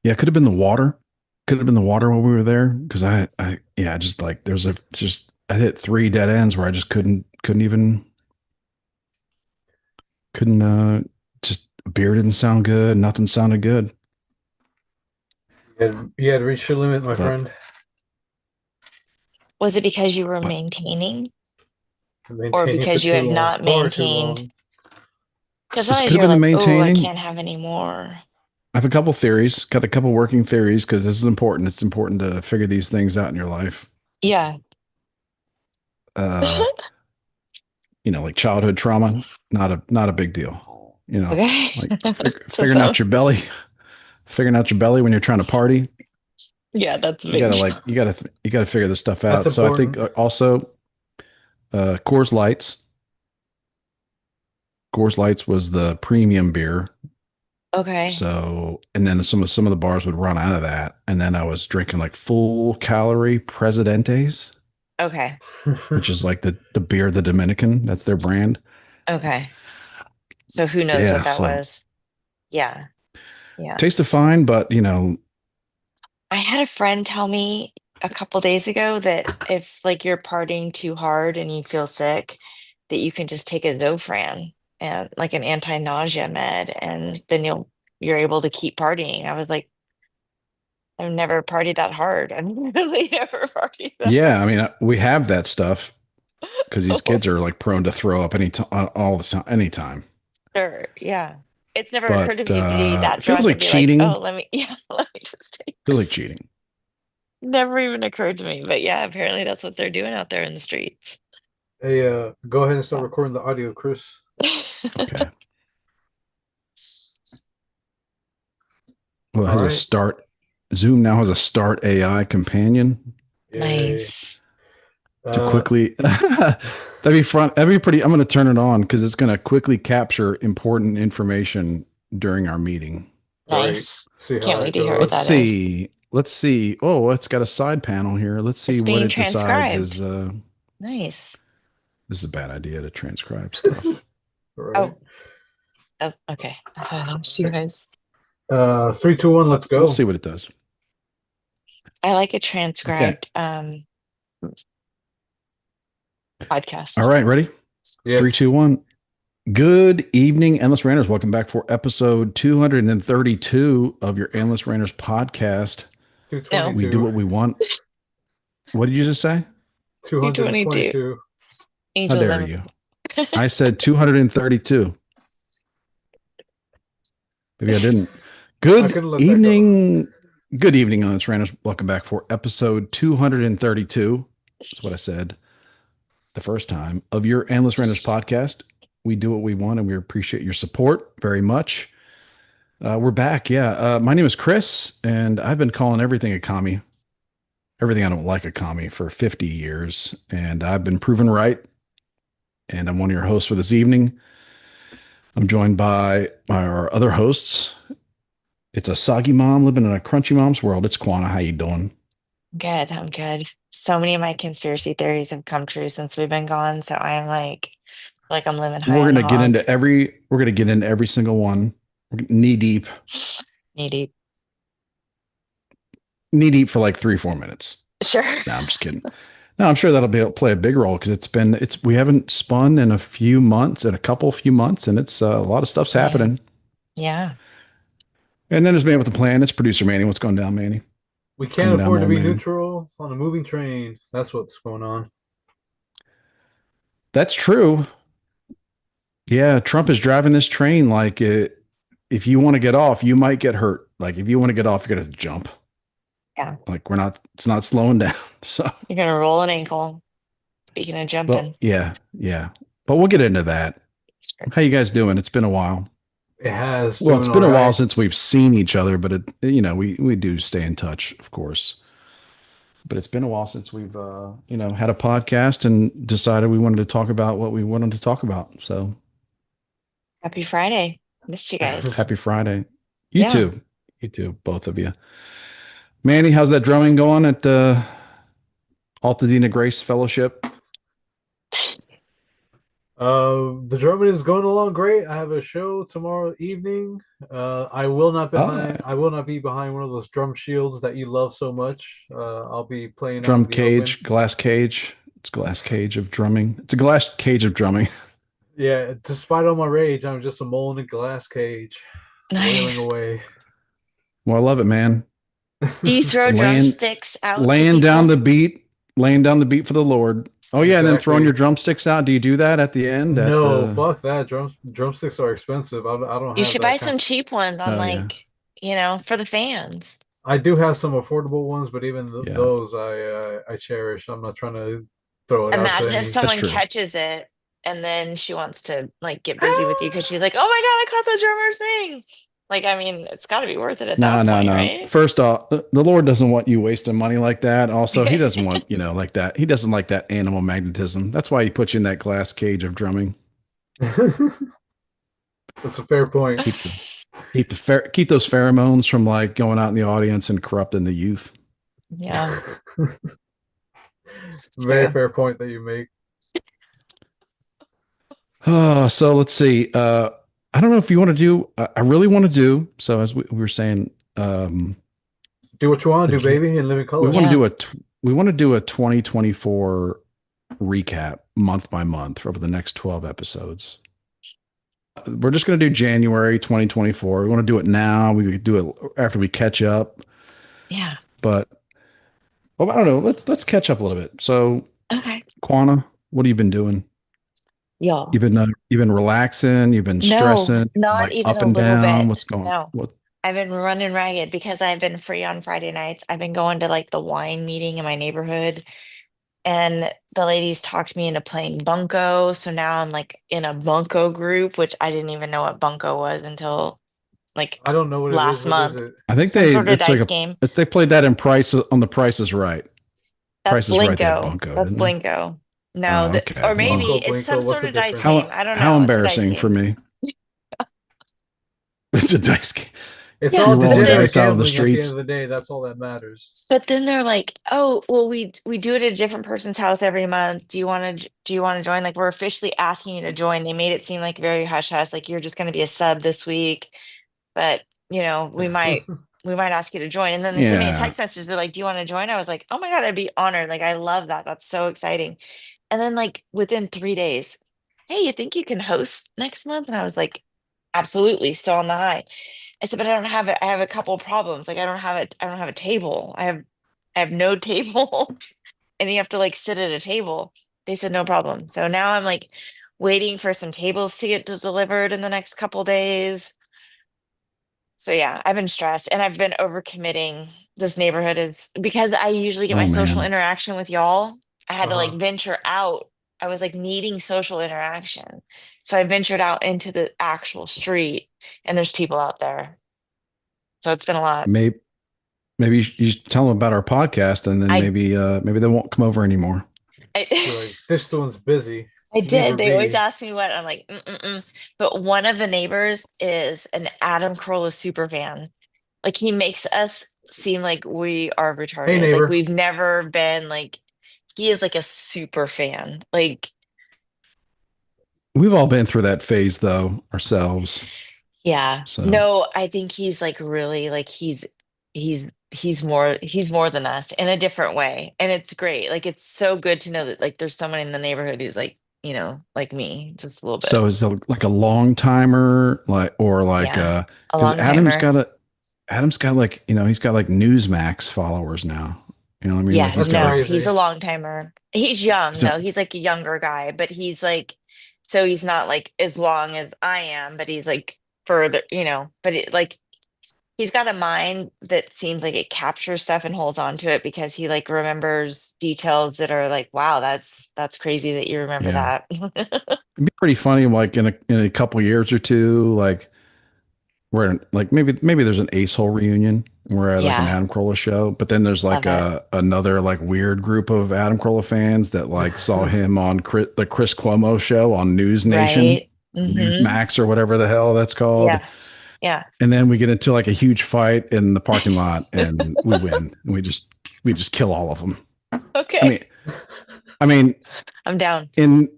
Yeah, it could have been the water. Could have been the water while we were there because yeah, just like there's a just I hit three dead ends where I just couldn't just beer didn't sound good. Nothing sounded good. You had reached your limit, my But friend. Was it because you were what? maintaining or Maintaining for because you too have long, not far too maintained? long. Because This sometimes could have you're been the like, oh, I maintaining. can't have any more. I have a couple theories, got a couple working theories because this is important. It's important to figure these things out in your life. Yeah. Uh, like childhood trauma, not a big deal. Okay. Like So figuring so out your belly, figuring out your belly when you're trying to party. yeah, that's a You big gotta deal. like you gotta figure this stuff That's out. So I think important. also Coors Lights. Coors Lights was the premium beer. Okay. So and then some of the bars would run out of that, and then I was drinking like full calorie Presidentes, Okay. which is like the beer of the Dominican. That's their brand. Okay. So who knows what Yeah, that so was? Yeah. Yeah. tasted fine, but I had a friend tell me a couple days ago that if like you're partying too hard and you feel sick, that you can just take a Zofran and like an anti-nausea med, and then you're able to keep partying. I was like, I've never partied that hard. I've really never partied that yeah, I mean we have that stuff because these hard. kids are like prone to throw up any time, all the time, anytime. Sure, yeah. It's never occurred to But me to be that it feels drunk like and be like, oh, cheating. let me, yeah, let me just take Feels like this. cheating. Never even occurred to me. But yeah, apparently that's what they're doing out there in the streets. Hey, go ahead and start Yeah. recording the audio, Chris. Okay. Well, it All has a right. start. Zoom now has a start AI companion Yay. Nice. to Uh, quickly. That'd be pretty. I'm going to turn it on because it's going to quickly capture important information during our meeting. great. Nice. See how Can't wait that to hear what goes. Let's that is. see. Let's see. Oh, it's got a side panel here. Let's see It's what being it decides is. transcribed. Nice. This is a bad idea to transcribe stuff. All right. Oh, oh okay. I thought I lost you guys. Three, two, one. Let's We'll go. see what it does. I like a Okay. transcribed All podcast. right. Ready? Three, Yes. two, one. Good evening, Endless Ranters. Welcome back for episode 232 of your Endless Ranters podcast. No, We do 222. what we want. What did you just say? 222. 222. How Angel dare number. you? I said 232. Maybe I didn't. I Good couldn't let that go. evening. Good evening, Endless Ranters. Welcome back for episode 232. That's what I said the first time of your Endless Ranters podcast. We do what we want and we appreciate your support very much. We're back. Yeah. My name is Chris, and I've been calling everything a commie, everything I don't like a commie for 50 years. And I've been proven right. And I'm one of your hosts for this evening. I'm joined by our other hosts. It's a soggy mom living in a crunchy mom's world. It's Quana. How you doing? Good. I'm good. So many of my conspiracy theories have come true since we've been gone. So I'm like I'm living high on the hog. We're gonna get into every single one. Knee deep, Knee deep. knee deep for like 3-4 minutes. Sure. No, I'm just kidding. No, I'm sure that'll play a big role because we haven't spun in a few months, few months, and it's a lot of stuff's Yeah. happening. Yeah. And then there's Man with a Plan. It's producer Manny. What's going down, Manny? We What's can't going down, afford my to old be man? neutral on a moving train. That's what's going on. That's true. Yeah, Trump is driving this train like it. If you want to get off, you might get hurt. Like if you want to get off, you got to jump. Yeah. Like we're not. It's not slowing down. So, You're gonna roll an ankle. Speaking of well, jumping. yeah, yeah. But we'll get into that. Sure. How you guys doing? It's been a while. It has Well, doing it's all been a while right. since we've seen each other, but we do stay in touch, of course. But it's been a while since we've had a podcast and decided we wanted to talk about what we wanted to talk about. So Happy Friday. Missed you guys. happy Friday. You Yeah. too. You too, both of you. Manny, how's that drumming going at Altadena Grace Fellowship? The drumming is going along great. I have a show tomorrow evening. I will not Oh, behind. I will not be behind one of those drum shields that you love so much. I'll be playing out drum in the open. cage, glass cage. It's glass cage of drumming. It's a glass cage of drumming. Yeah, despite all my rage, I'm just a mole in a glass cage, wailing Nice. away. Well, I love it, man. Do you throw Laying drumsticks out to laying down people? the beat, laying down the beat for the Lord. Oh yeah, and then throwing your Exactly. drumsticks out. Do you do that at the end at No, the fuck that. Drumsticks are expensive. I don't You have should buy that kind. some cheap ones on Oh yeah. like, for the fans. I do have some affordable ones, but even Yeah. those I cherish. I'm not trying to throw it out to Imagine if any. That's someone true. catches it and then she wants to like get busy with you because she's like, "Oh my God, I caught the drummer's thing." Like, I mean, it's got to be worth it at No, that no, point, no. right? First off, the Lord doesn't want you wasting money like that. Also, he doesn't want, like that. He doesn't like that animal magnetism. That's why he puts you in that glass cage of drumming. That's a fair point. Keep the keep those pheromones from like going out in the audience and corrupting the youth. Yeah, Very true. fair point that you make. So let's see. I don't know if you want to do. I really want to do. So as we were saying, Do what you want the, to do, baby, and live in we color. want to Yeah. do we want to do a 2024 recap month by month over the next 12 episodes. We're just going to do January 2024. We want to do it now. We could do it after we catch up, Yeah. but well, I don't know. Let's catch up a little bit. So, Okay. Quana, what have you been doing? Y'all. You've been relaxing. You've been No, stressing. not Like even up a and little down. bit. What's going? No. What? I've been running ragged because I've been free on Friday nights. I've been going to like the wine meeting in my neighborhood, and the ladies talked me into playing bunco. So now I'm like in a bunco group, which I didn't even know what bunco was until like I don't know what it is. last What is month. it? I think Some they. sort of It's like dice a. game. They played that in Price on the Price is Right. That's Price is Right. They had Blinko. Bunko, That's didn't they? Blinko. No, Oh, that okay. or maybe Well, Bunko it's some Blinko. What's sort the of dice difference? game. how I don't how know. It's a dice embarrassing for game. me. It's a dice game. It's Yeah, all You're but rolling then degenerate dice out of the gambling at the end of streets. the day. That's all that matters. they're like, "Oh, well, we do it at a different person's house every month. Do you want to join? Like, we're officially asking you to join." They made it seem like very hush hush, like you're just going to be a sub this week, but we might ask you to join. And then they sent me a Yeah. text message. They're like, "Do you want to join?" I was like, "Oh my God, I'd be honored. Like, I love that. That's so exciting." And then like within 3 days, "Hey, you think you can host next month?" And I was like, "Absolutely, still on the high." I said, "But I don't have it. I have a couple problems. Like I don't have a table. I have no table." And you have to like sit at a table. They said no problem. So now I'm like waiting for some tables to get delivered in the next couple days. So yeah, I've been stressed and I've been overcommitting. This neighborhood is because I usually get my Oh social man. interaction with y'all. I had to like Uh-huh. venture out. I was like needing social interaction. So I ventured out into the actual street and there's people out there. So it's been a lot. Maybe you should tell them about our podcast, and then I maybe they won't come over anymore. Be I, like, this one's busy. I Leave did. her They always be. ask me what I'm like. Mm-mm-mm. But one of the neighbors is an Adam Carolla super fan. Like he makes us seem like we are Hey, retarded. Like neighbor. we've never been like he is like a super fan. Like We've all been through that phase though ourselves. yeah. So No, I think he's like really like he's more than us in a different way. And it's great. Like it's so good to know that like there's someone in the neighborhood who's like, like me, just a little bit. so is it like a long timer, like or like Yeah. A because long timer. Adam's got like he's got like Newsmax followers now. You know what I mean? Like Yeah, he's That's got no, like he's a crazy. long timer. He's young so though. He's like a younger guy, but he's like, so he's not like as long as I am, but he's like further, but like he's got a mind that seems like it captures stuff and holds on to it because he like remembers details that are like, wow, that's crazy that you remember yeah, that. it'd be pretty funny like in a couple years or two like where like maybe there's an Ace Hole reunion. We're at like an Yeah, Adam Carolla show, but then there's like love it. another like weird group of Adam Carolla fans that like saw him on the Chris Cuomo show on News Nation, Right. Mm-hmm. Newsmax or whatever the hell that's called. Yeah. Yeah. And then we get into like a huge fight in the parking lot, and we win, and we just kill all of them. I Okay. mean, I mean, I'm down. in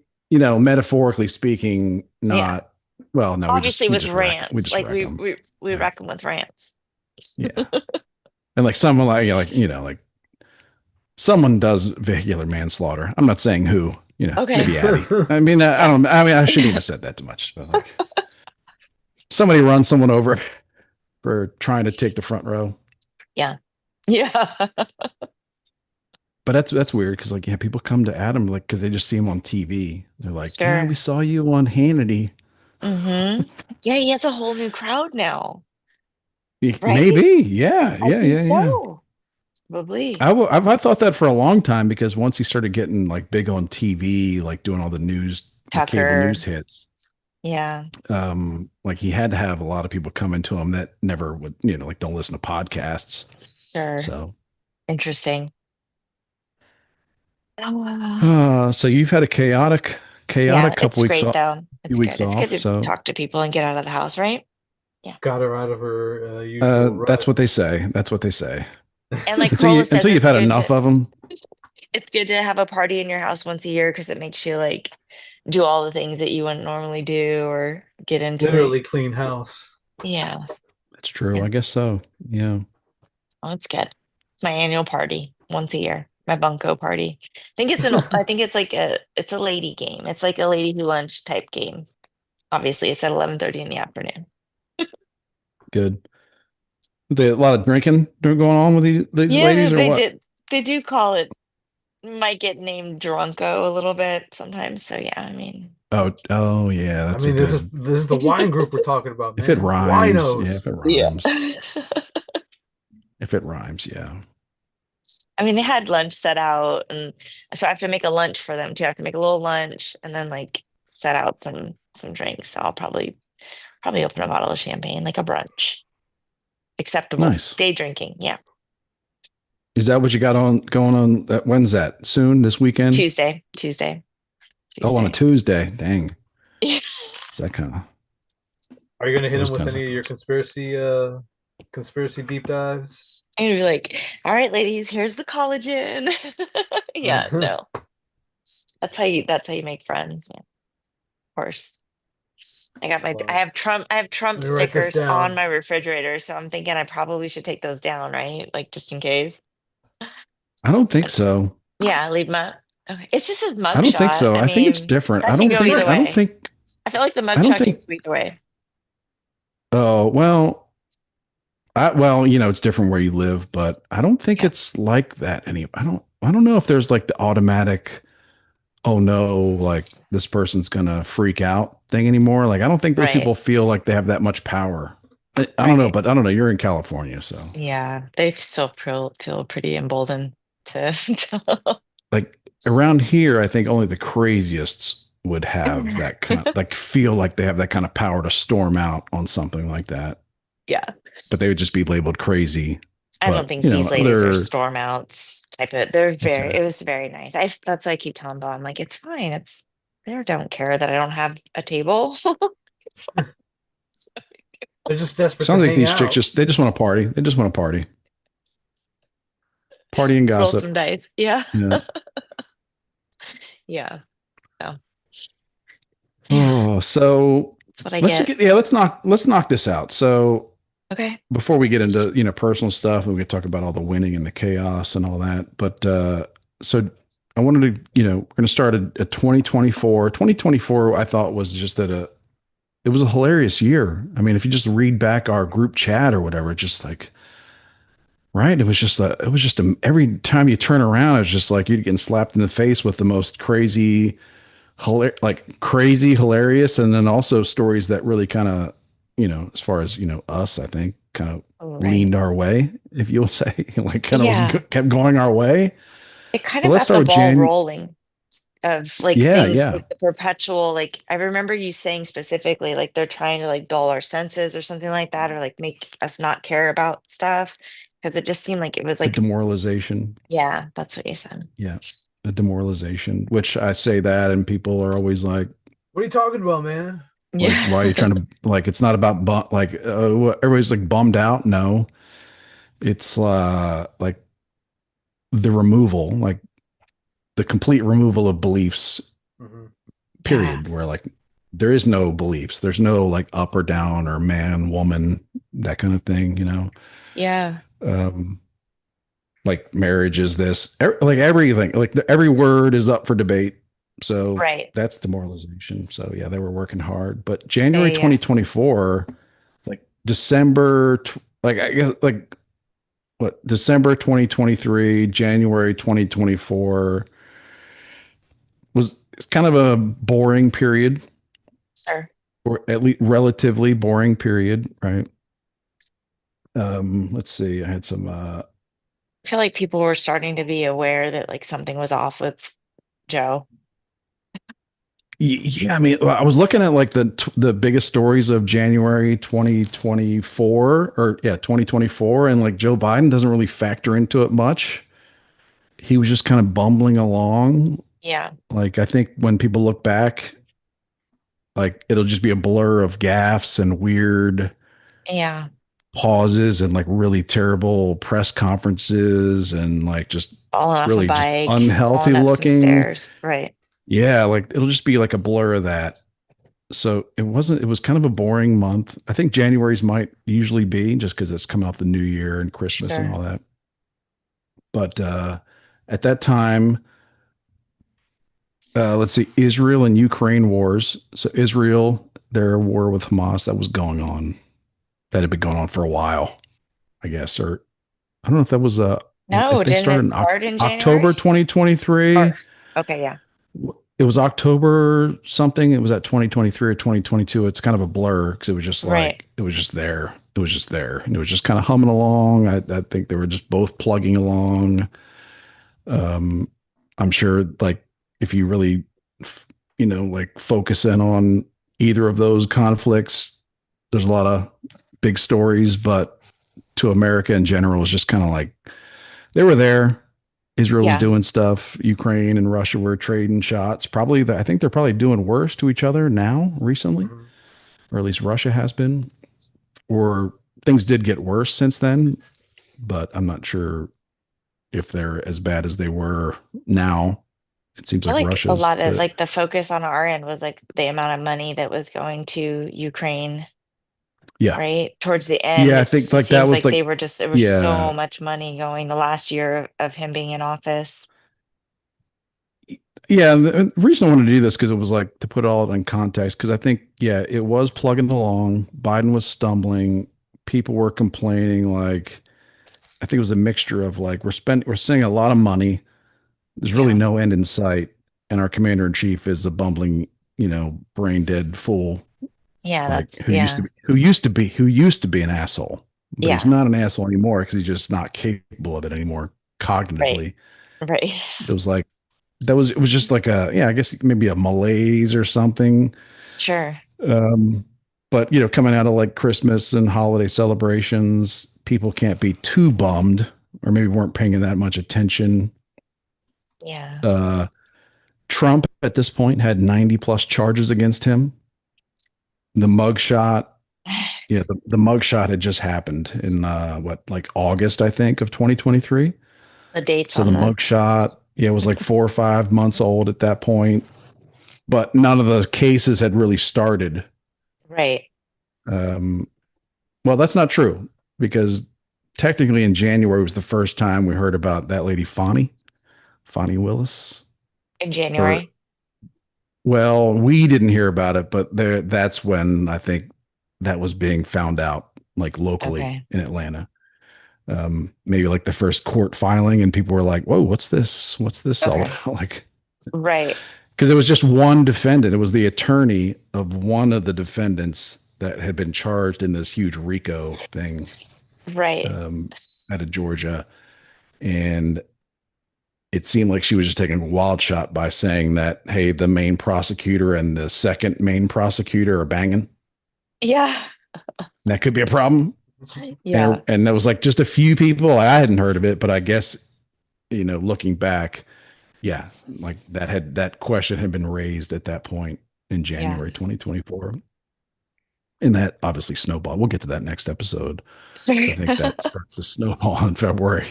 metaphorically speaking, Yeah. not well. No, we just Obviously we with just wreck we rants. just Like wreck we them. we we Yeah, wreck them with rants. yeah. And like someone someone does vehicular manslaughter. I'm not saying who. Okay. Maybe Addie. I mean, I Yeah. don't. I mean, I shouldn't even have said that too much. But like, somebody runs someone over for trying to take the front row. Yeah. Yeah. But that's weird because like, yeah, people come to Adam like because they just see him on TV. They're like, yeah, we Sure. saw you on Hannity. Yeah, he has a whole new crowd now, right? Maybe, yeah, I yeah, think yeah, yeah. so. Probably. I've thought that for a long time because once he started getting like big on TV, like doing all the news, the cable news Tucker. hits, Yeah. like he had to have a lot of people come into him that never would, like don't listen to podcasts. Sure. So, Interesting. Oh, so you've had a yeah, chaotic couple it's weeks great off, though. few It's good. weeks It's good off. to So, talk to people and get out of the house, right? Yeah. Got her out of her usual that's rut. what they say. That's what they say. And like Until Carla says, you've had enough of them. it's good to have a party in your house once a year because it makes you like do all the things that you wouldn't normally do or get into like, Literally clean house. yeah. That's true. Yeah. I guess so. Yeah. Oh, it's good. It's my annual party once a year. My bunko party. I think it's a lady game. It's like a lady who lunch type game. Obviously, it's at 11:30 in the afternoon. Good. A lot of drinking going on with these Yeah, ladies or what? they do call it might get named Drunko a little bit sometimes. So yeah, I mean Oh yeah, I that's a mean, this is good. this is the wine group we're talking about, If it man. rhymes, yeah, Winos. if it yeah. rhymes. If it rhymes, yeah. I mean they had lunch set out and so I have to make a lunch for them too. I have to make a little lunch and then like set out some drinks. So I'll probably open a bottle of champagne, like a brunch. Acceptable. Nice. Day drinking. Yeah. Is that what you got on going on? When's that? Soon this weekend? Tuesday. Tuesday. Oh, on a Tuesday. Tuesday. Dang. Yeah. Is that kind of Are you gonna hit those him with kinds of any of your folks? conspiracy deep dives? And be like, all right, ladies, here's the collagen. Yeah, Let no. That's how you make friends. Yeah, of course. Well, I have Trump me write this stickers on down. my refrigerator, so I'm thinking I probably should take those down, right? Like just in case. I don't think But so. yeah, leave my okay. It's just his I don't think mugshot. so. I I think it's mean, different. that can go either I don't way. think I feel like the I don't mugshot can think go either way. oh it's different where you live, but I don't think Yeah, it's like that I don't know if there's like the automatic oh no, like this person's gonna freak out thing anymore. Like I don't think those right, people feel like they have that much power. I don't know, right. but I don't know. You're in California, so Yeah, they still feel pretty emboldened to, to like around here, I think only the craziest would have that kind of like feel like they have that kind of power to storm out on something like that. yeah. But they would just be labeled crazy. I don't But think these ladies are other storm outs type of they're very okay. it was very nice. That's why I keep telling Bob, I'm like, it's fine. They don't care that I don't have a table. It's fine. It's no big They're deal. just desperate to Sounds like hang these chicks out. just want to party. They just want to party. Party and Roll some gossip. dice. Yeah. Yeah. Yeah. So yeah, Oh, so that's what I get. let's knock this out. So Okay. before we get into personal stuff, we could talk about all the winning and the chaos and all that. But so I wanted to we're going to start a 2024. 2024 I thought was just it was a hilarious year. I mean, if you just read back our group chat or whatever, just like right, it was just every time you turn around, it's just like you're getting slapped in the face with the most crazy like crazy hilarious and then also stories that really kind of as far as us I think kind of All right. leaned our way if you'll say like kind of Yeah. kept going our way. It kind But of let's got start the with ball Jan. rolling of like Yeah, things yeah. like the perpetual like I remember you saying specifically like they're trying to like dull our senses or something like that or like make us not care about stuff because it just seemed like it was The like demoralization. yeah, that's what you said. Yeah, the demoralization, which I say that and people are always like, What are you talking about, man? Yeah. why are you trying to like it's not about like everybody's like bummed out. No, it's like the removal, like the complete removal of beliefs Hmm. Yeah. period, where like there is no beliefs. There's no like up or down or man, woman, that kind of thing, you know. Yeah. Um, like marriage is this, like everything, like every word is up for debate. So Right. that's demoralization. So yeah, they were working hard. But Yeah. January Yeah. 2024, like December, like I guess like what December 2023, January 2024 was kind of a boring period, Sure. or at least relatively boring period, right? Let's see. I had some I feel like people were starting to be aware that like something was off with Joe. yeah, I mean, I was looking at like the biggest stories of January 2024 or yeah, 2024, and like Joe Biden doesn't really factor into it much. He was just kind of bumbling along. Yeah. Like I think when people look back, like it'll just be a blur of gaffes and weird Yeah. pauses and like really terrible press conferences and like just Falling off a really just bike, unhealthy falling up some looking. stairs. Right. Yeah, like it'll just be like a blur of that. So it was kind of a boring month. I think January's might usually be just because it's coming off the new year and Christmas and Sure. all that. But at that time, let's see, Israel and Ukraine wars. So Israel, their war with Hamas that was going on, that had been going on for a while, I guess, or I don't know if that was No, if they didn't started it in start in October January? 2023. Or okay, yeah. It was October something. It was at 2023 or 2022. It's kind of a blur because it was just Right. like it was just there. It was just there, and it was just kind of humming along. I think they were just both plugging along. Um, I'm sure, like if you really, like focus in on either of those conflicts, there's a lot of big stories, but to America in general, it's just kind of like they were there. Israel was Yeah. doing stuff. Ukraine and Russia were trading shots. Probably, I think they're probably doing worse to each other now, recently, Mhm. or at least Russia has been. Or things did get worse since then, but I'm not sure if they're as bad as they were now. It seems I feel like like a Russia's lot of the like the focus on our end was like the amount of money that was going to Ukraine, yeah, right? Towards the end, yeah. I it think just like that seems was like like they were just there was yeah, so much money going the last year of him being in office. yeah. And the reason I wanted to do this because it was like to put all in context because I think yeah, it was plugging along. Biden was stumbling. People were complaining like I think it was a mixture of like we're spending a lot of money. There's really Yeah. no end in sight, and our commander in chief is a bumbling, brain dead fool, Yeah, like that's yeah. who used to be an asshole, but he's Yeah. not an asshole anymore because he's just not capable of it anymore Right. cognitively. Right. It was like it was just like a yeah, I guess maybe a malaise or something. Sure. Um, but coming out of like Christmas and holiday celebrations, people can't be too bummed, or maybe weren't paying that much attention. Yeah. Uh, Trump at this point had 90 plus charges against him. The mugshot, yeah, the mugshot had just happened in like August, I think, of 2023. The dates So the on the mugshot, yeah, it was like 4 or 5 months old at that point, but none of the cases had really started. right. Um, well, that's not true because technically in January was the first time we heard about that lady Fonnie Willis. In Or January. well, we didn't hear about it, but that's when I think that was being found out, like locally Okay. in Atlanta. Maybe like the first court filing, and people were like, "Whoa, what's this? What's this all Okay. about?" Like, Right. because it was just one defendant. It was the attorney of one of the defendants that had been charged in this huge RICO thing Right. um, out of Georgia, and it seemed like she was just taking a wild shot by saying that, "Hey, the main prosecutor and the second main prosecutor are banging." Yeah. That could be a problem. And Yeah. and there was like just a few people. I hadn't heard of it, but I guess looking back, yeah, like that question had been raised at that point in Yeah. January 2024, and that obviously snowballed. We'll get to that next episode because Sure. I think that starts to snowball in February.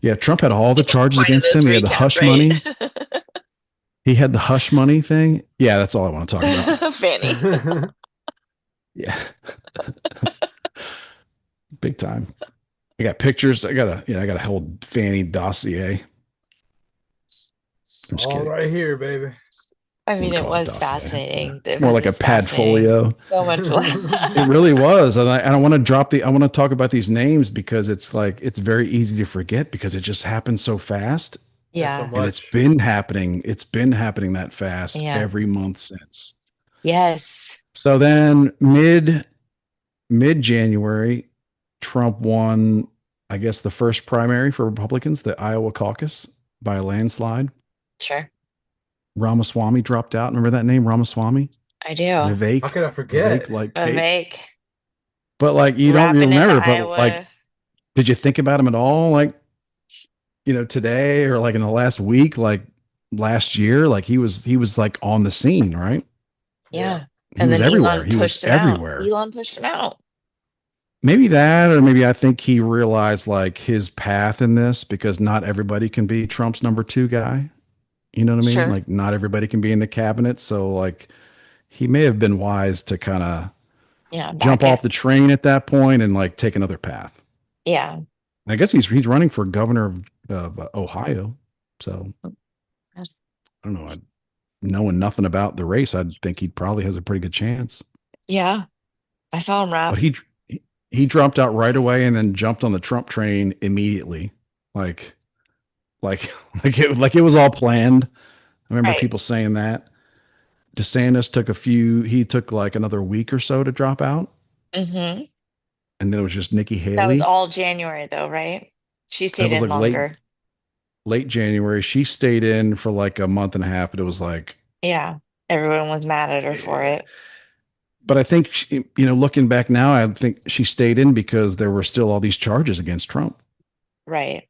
Yeah, Trump had all the The whole charges point of against this him. He had the recap, hush right? money. He had the hush money thing. Yeah, that's all I want to talk about. Fanny. Yeah, big time. I got pictures. I got a whole Fanny dossier. I'm just All kidding. right here, baby. I mean, Wouldn't it call it was dossier. fascinating. It's The more book like a is pad fascinating. folio. So much It really was. And I want to I want to talk about these names because it's like, it's very easy to forget because it just happens so fast. There's so Yeah. And it's much. been happening. It's been happening that fast Yeah. every month since. Yes. So then mid January, Trump won, I guess, the first primary for Republicans, the Iowa caucus, by a landslide. Sure. Ramaswamy dropped out. Remember that name, Ramaswamy? I do. How Vivek, could I Vivek forget? like cake. Vivek But like you don't rapping in the remember, but like, Iowa. did you think about him at all? Like, today or like in the last week, like last year, like he was like on the scene, right? Yeah. Yeah. He And was then everywhere. Elon He was pushed him out. everywhere. Elon pushed him out. Maybe that, or maybe I think he realized like his path in this because not everybody can be Trump's number two guy. You know what I mean? Sure. Like not everybody can be in the cabinet. So like he may have been wise to kind of Yeah. jump Back off it. the train at that point and like take another path. Yeah. I guess he's running for governor of Ohio. So That's- I don't know. Knowing nothing about the race, I think he probably has a pretty good chance. Yeah. I saw him But rap. he dropped out right away and then jumped on the Trump train immediately. Like like like it was all planned. I remember Right. people saying that. DeSantis took a few, he took like another week or so to drop out. Hmm. And then it was just Nikki That was Haley. all January though, right? She That stayed was in like longer. late January. She stayed in for like a month and a half, but it was like, Yeah. Everyone was mad at her for eh. it. But I think, looking back now, I think she stayed in because there were still all these charges against Trump. Right.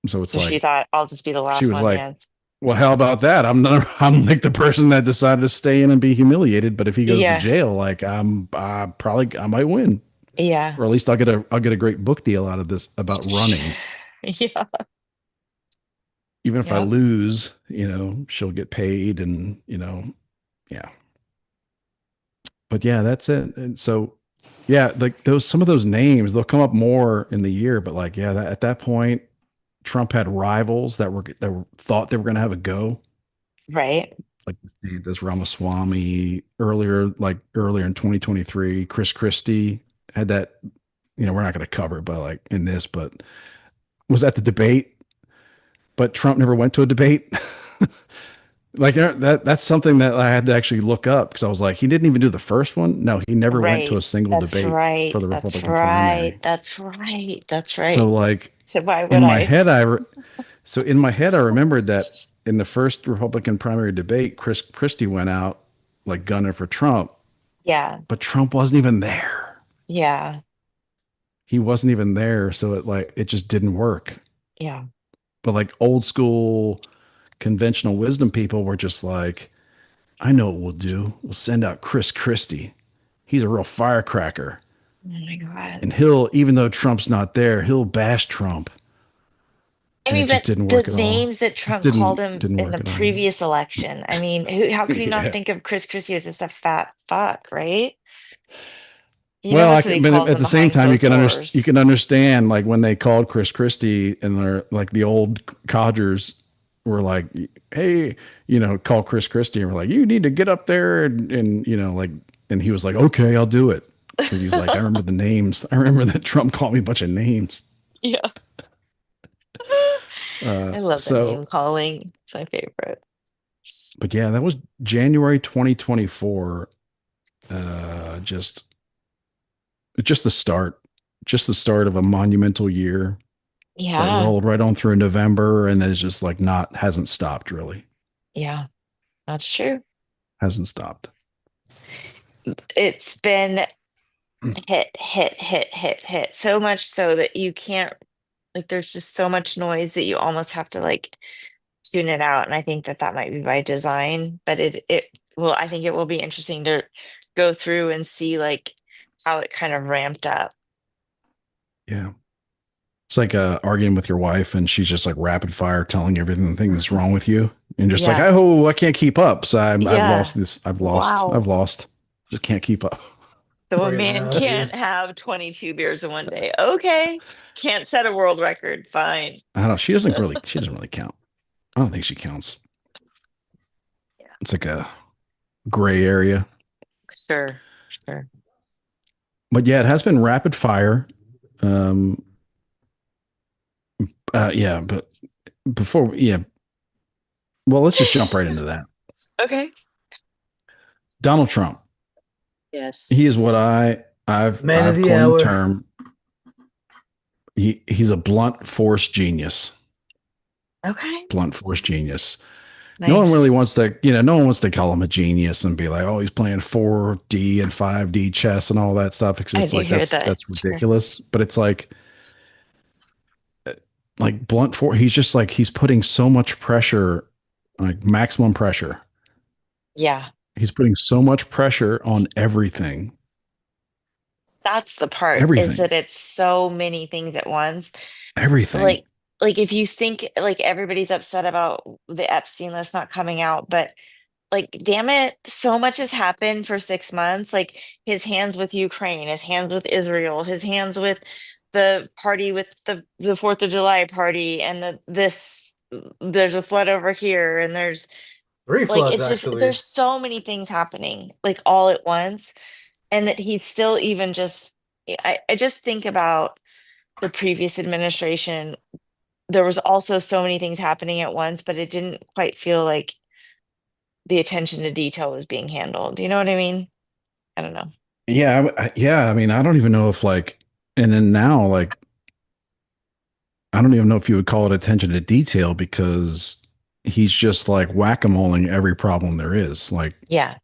So it's So she like, thought, I'll just be the she last was one like, dance. well, how about that? I'm not, I'm like the person that decided to stay in and be humiliated. But if he goes to Yeah. jail, like I might win, Yeah. or at least I'll get a great book deal out of this about running. Yeah. Even if I Yep. lose, she'll get paid and, yeah. But yeah, that's it. And so, yeah, like some of those names, they'll come up more in the year, but like, yeah, at that point, Trump had rivals thought they were going to have a go, Right. like this Ramaswamy earlier in 2023. Chris Christie had that. We're not going to cover it, but like in this, but was at the debate, but Trump never went to a debate. Like that's something that I had to actually look up because I was like, he didn't even do the first one. No, he never went to a Right. single That's debate for right. the That's Republican right. primary. That's right. That's So right. like So why would in my I? head, in my head, I remembered that in the first Republican primary debate, Chris Christie went out like gunning for Trump, Yeah. but Trump wasn't even there. Yeah. He wasn't even there, so it just didn't work. Yeah. But like old school conventional wisdom people were just like, I know what we'll do. We'll send out Chris Christie. He's a real firecracker. Oh my God. And even though Trump's not there, he'll bash Trump. I And it mean, just but didn't the work at all. names that Just Trump called didn't him didn't in the work at all. previous election, I mean, how could he not Yeah. think of Chris Christie as just a fat fuck, right? You know, Well, that's what he but calls at them the same behind time, closed you doors. can understand like when they called Chris Christie and they're like the old codgers were like, hey, call Chris Christie and we're like, you need to get up there and like, and he was like, okay, I'll do it because he's like, I remember the names. I remember that Trump called me a bunch of names. Yeah. I love the So, name calling. It's my favorite. but yeah, that was January 2024. Just the start, just the start of a monumental year that Yeah. rolled right on through November, and then it's just like hasn't stopped really, Yeah. That's true. hasn't stopped. It's been hit, hit, hit, hit, hit. So much so that you can't, like, there's just so much noise that you almost have to like tune it out. And I think that that might be by design, but I think it will be interesting to go through and see like how it kind of ramped up. Yeah, It's like arguing with your wife, and she's just like rapid fire telling you everything thing that's wrong with you, and just like, Yeah. oh, I can't keep up. So I've lost Yeah. this. I've Wow. lost. Just can't keep up. So a Great man analogy. can't have 22 beers in one day. Okay. Can't set a world record. Fine. I don't know. She doesn't really. She doesn't really count. I don't think she counts. Yeah. It's like a gray area. Sure. Sure. But yeah, it has been rapid fire. Um, yeah, but before, yeah, well, let's just jump right into that. Okay. Donald Trump. Yes. He is what Man of I've the coined the hour. term. He's a blunt force genius. Okay. Blunt force genius. No one Nice. really wants to, no one wants to call him a genius and be like, oh, he's playing 4D and 5D chess and all that stuff because I it's do like hear that. that's Sure. ridiculous. But it's like blunt force. He's just like he's putting so much pressure, like maximum pressure. Yeah. He's putting so much pressure on everything, That's the part is everything, that it's so many things at once. everything. Like, if you think like everybody's upset about the Epstein list not coming out, but like, damn it, so much has happened for 6 months. Like his hands with Ukraine, his hands with Israel, his hands with the party with the Fourth of July party, and there's a flood over here, and there's Three like floods, it's just actually. there's so many things happening like all at once, and that he's still even just I just think about the previous administration. There was also so many things happening at once, but it didn't quite feel like the attention to detail was being handled. Do you know what I mean? I don't know. Yeah, yeah. I mean, I don't even know if and then now, like, I don't even know if you would call it attention to detail because he's just like whack-a-moling every problem there is. Like, Yeah.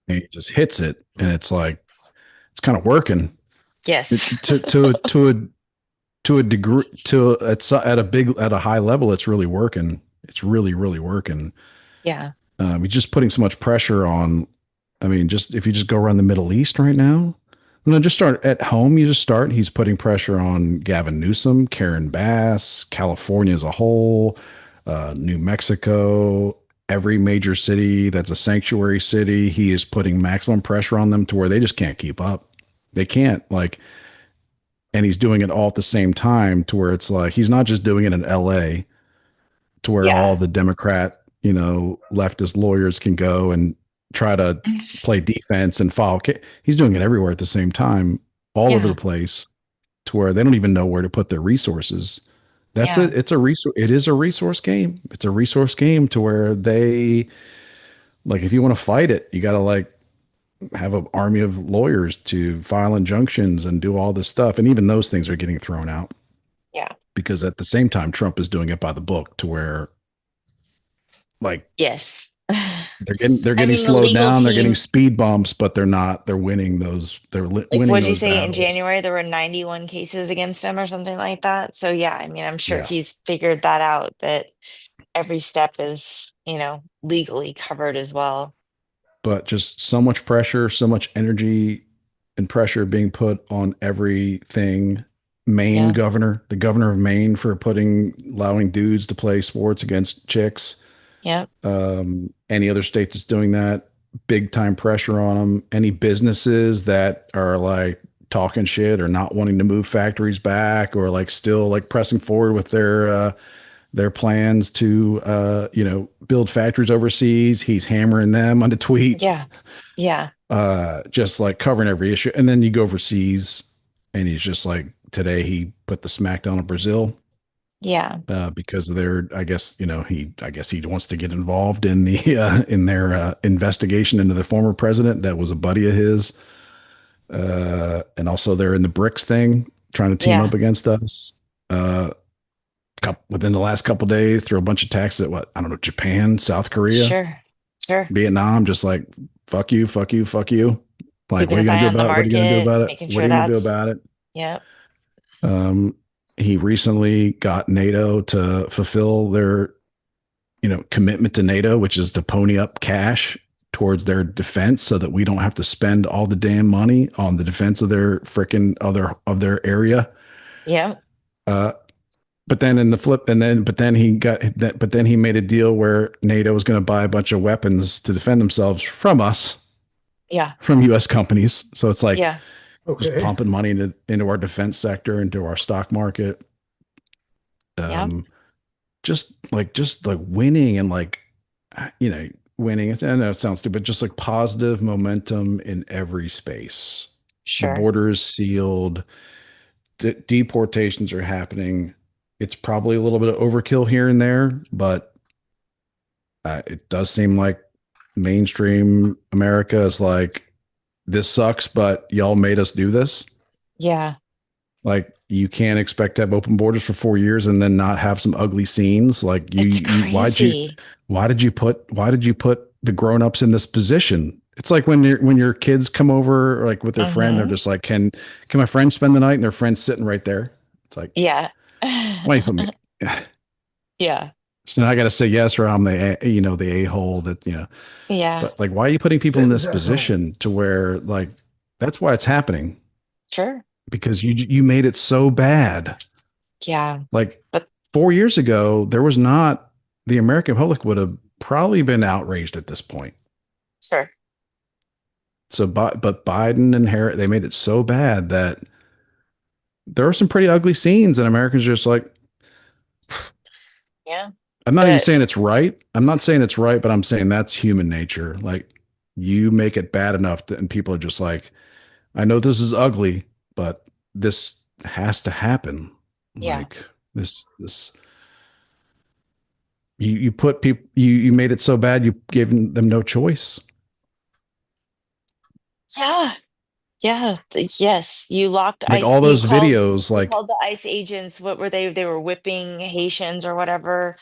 and he just hits it, and it's like it's kind of working Yes. to a degree. At a high level, it's really working. It's really working. Yeah. He's just putting so much pressure on. I mean, just if you just go around the Middle East right now, no, just start at home. You just start. He's putting pressure on Gavin Newsom, Karen Bass, California as a whole, New Mexico, every major city that's a sanctuary city. He is putting maximum pressure on them to where they just can't keep up. They can't and he's doing it all at the same time to where it's like he's not just doing it in L.A. to where all Yeah. the Democrat, leftist lawyers can go and try to play defense and file. He's doing it everywhere at the same time, all over the Yeah. place, to where they don't even know where to put their resources. That's Yeah. it. It's a resource. It is a resource game. It's a resource game to where they like if you want to fight it, you got to have an army of lawyers to file injunctions and do all this stuff. And even those things are getting thrown out Yeah. because at the same time, Trump is doing it by the book to where like Yes. they're I getting mean, the slowed legal down. They're getting team, speed bumps, but they're not. They're winning those. like, Winning what'd you those say in battles. January? There were 91 cases against him or something like that. So, yeah, I mean, I'm sure Yeah, he's figured that out, that every step is, legally covered as well. but just so much pressure, so much energy and pressure being put on everything. Maine Yeah. governor, the governor of Maine, for allowing dudes to play sports against chicks. Yeah. Any other state that's doing that, big time pressure on them. Any businesses that are like talking shit or not wanting to move factories back or like still like pressing forward with their plans to build factories overseas. He's hammering them on the tweet, Yeah. Yeah. just like covering every issue. And then you go overseas, and he's just like today he put the smackdown on Brazil Yeah. because they're I guess he wants to get involved in the in their investigation into the former president that was a buddy of his, and also they're in the BRICS thing trying to team up Yeah. against us. Uh, Within the last couple days, throw a bunch of attacks at what I don't know, Japan, South Korea, Sure. Sure. Vietnam, just like fuck you, fuck you, fuck you. Like, Keeping what are you his gonna eye do on the about it? What are you gonna do market, about it? making What are sure you gonna do that's, about it? yeah. Um, he recently got NATO to fulfill their commitment to NATO, which is to pony up cash towards their defense so that we don't have to spend all the damn money on the defense of their frickin' other of their area. Yeah. but then in the flip, but then he got that, but then he made a deal where NATO was going to buy a bunch of weapons to defend themselves from us, Yeah. from U.S. companies. So it's like Yeah. just Okay. pumping money into our defense sector, into our stock market. Yeah. Um, just like winning and like, you know, winning. I know it sounds stupid, just like positive momentum in every space. The Sure. border is sealed. Deportations are happening. It's probably a little bit of overkill here and there, but it does seem like mainstream America is like, this sucks, but y'all made us do this. Yeah. Like, you can't expect to have open borders for 4 years and then not have some ugly scenes. Like, It's you, crazy. why did you put the grown-ups in this position? It's like when your kids come over, like with their friend, they're Hmm. just like, can my friend spend the night? And their friend's sitting right there. It's like, Yeah. why you put me? Yeah. So now I got to say yes, or I'm the a-hole that, Yeah. but like, why are you putting people in Tim's this asshole. position to where like, that's why it's happening, Sure. because you made it so bad. Yeah. Like But 4 years ago, there was not, the American public would have probably been outraged at this point. sure. So, but Biden and Harris, they made it so bad that there were some pretty ugly scenes, and Americans just like, Yeah. I'm not even But saying it's right. I'm not saying it's right, but I'm saying that's human nature. Like, you make it bad enough that, and people are just like, I know this is ugly, but this has to happen. yeah. Like, this, you put people, you made it so bad, you gave them no choice. Yeah. Yeah. Yes. You locked Like ICE. all those videos, You like, called the ICE agents. What were they? They were whipping Haitians or whatever.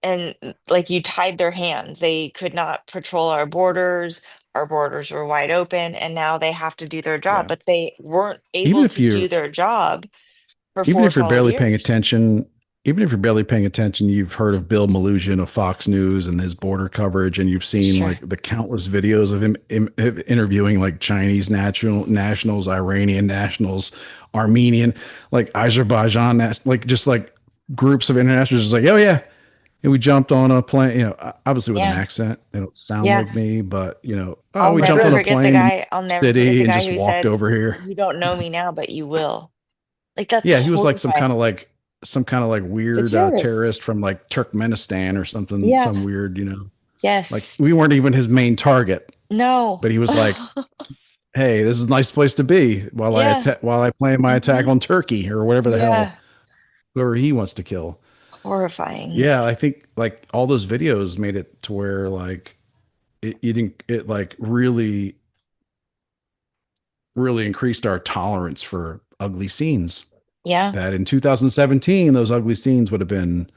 And like you tied their hands. They could not patrol our borders. Our borders were wide open, and now they have to do their job, yeah. but they weren't Even able if to do you're their job for even four if you're solid barely paying years. attention, even if you're barely paying attention, you've heard of Bill Malugin of Fox News and his border coverage, and you've seen Sure. like the countless videos of him interviewing like Chinese nationals, Iranian nationals, Armenian, like Azerbaijan, like just like groups of internationals, just like, oh yeah. And we jumped on a plane, obviously with an Yeah. accent. They don't sound Yeah. like me, but oh, I'll we Like jumped never on a that. forget the plane to New guy. I'll York never forget the City and guy just who walked said, over here. "You don't know me now, but you will." Like that's Yeah, he was like horrifying. some kind of like It's a weird terrorist. terrorist from like Turkmenistan or something, Yeah. some weird, like Yes. we weren't even his main target, No. but he was like, "Hey, this is a nice place to be Yeah. while I plan my attack Hmm. on Turkey or whatever the hell Yeah. whoever he wants to kill." Horrifying. Yeah, I think like all those videos made it to where like it didn't, it like really increased our tolerance for ugly scenes. Yeah. That in 2017, those ugly scenes would have been,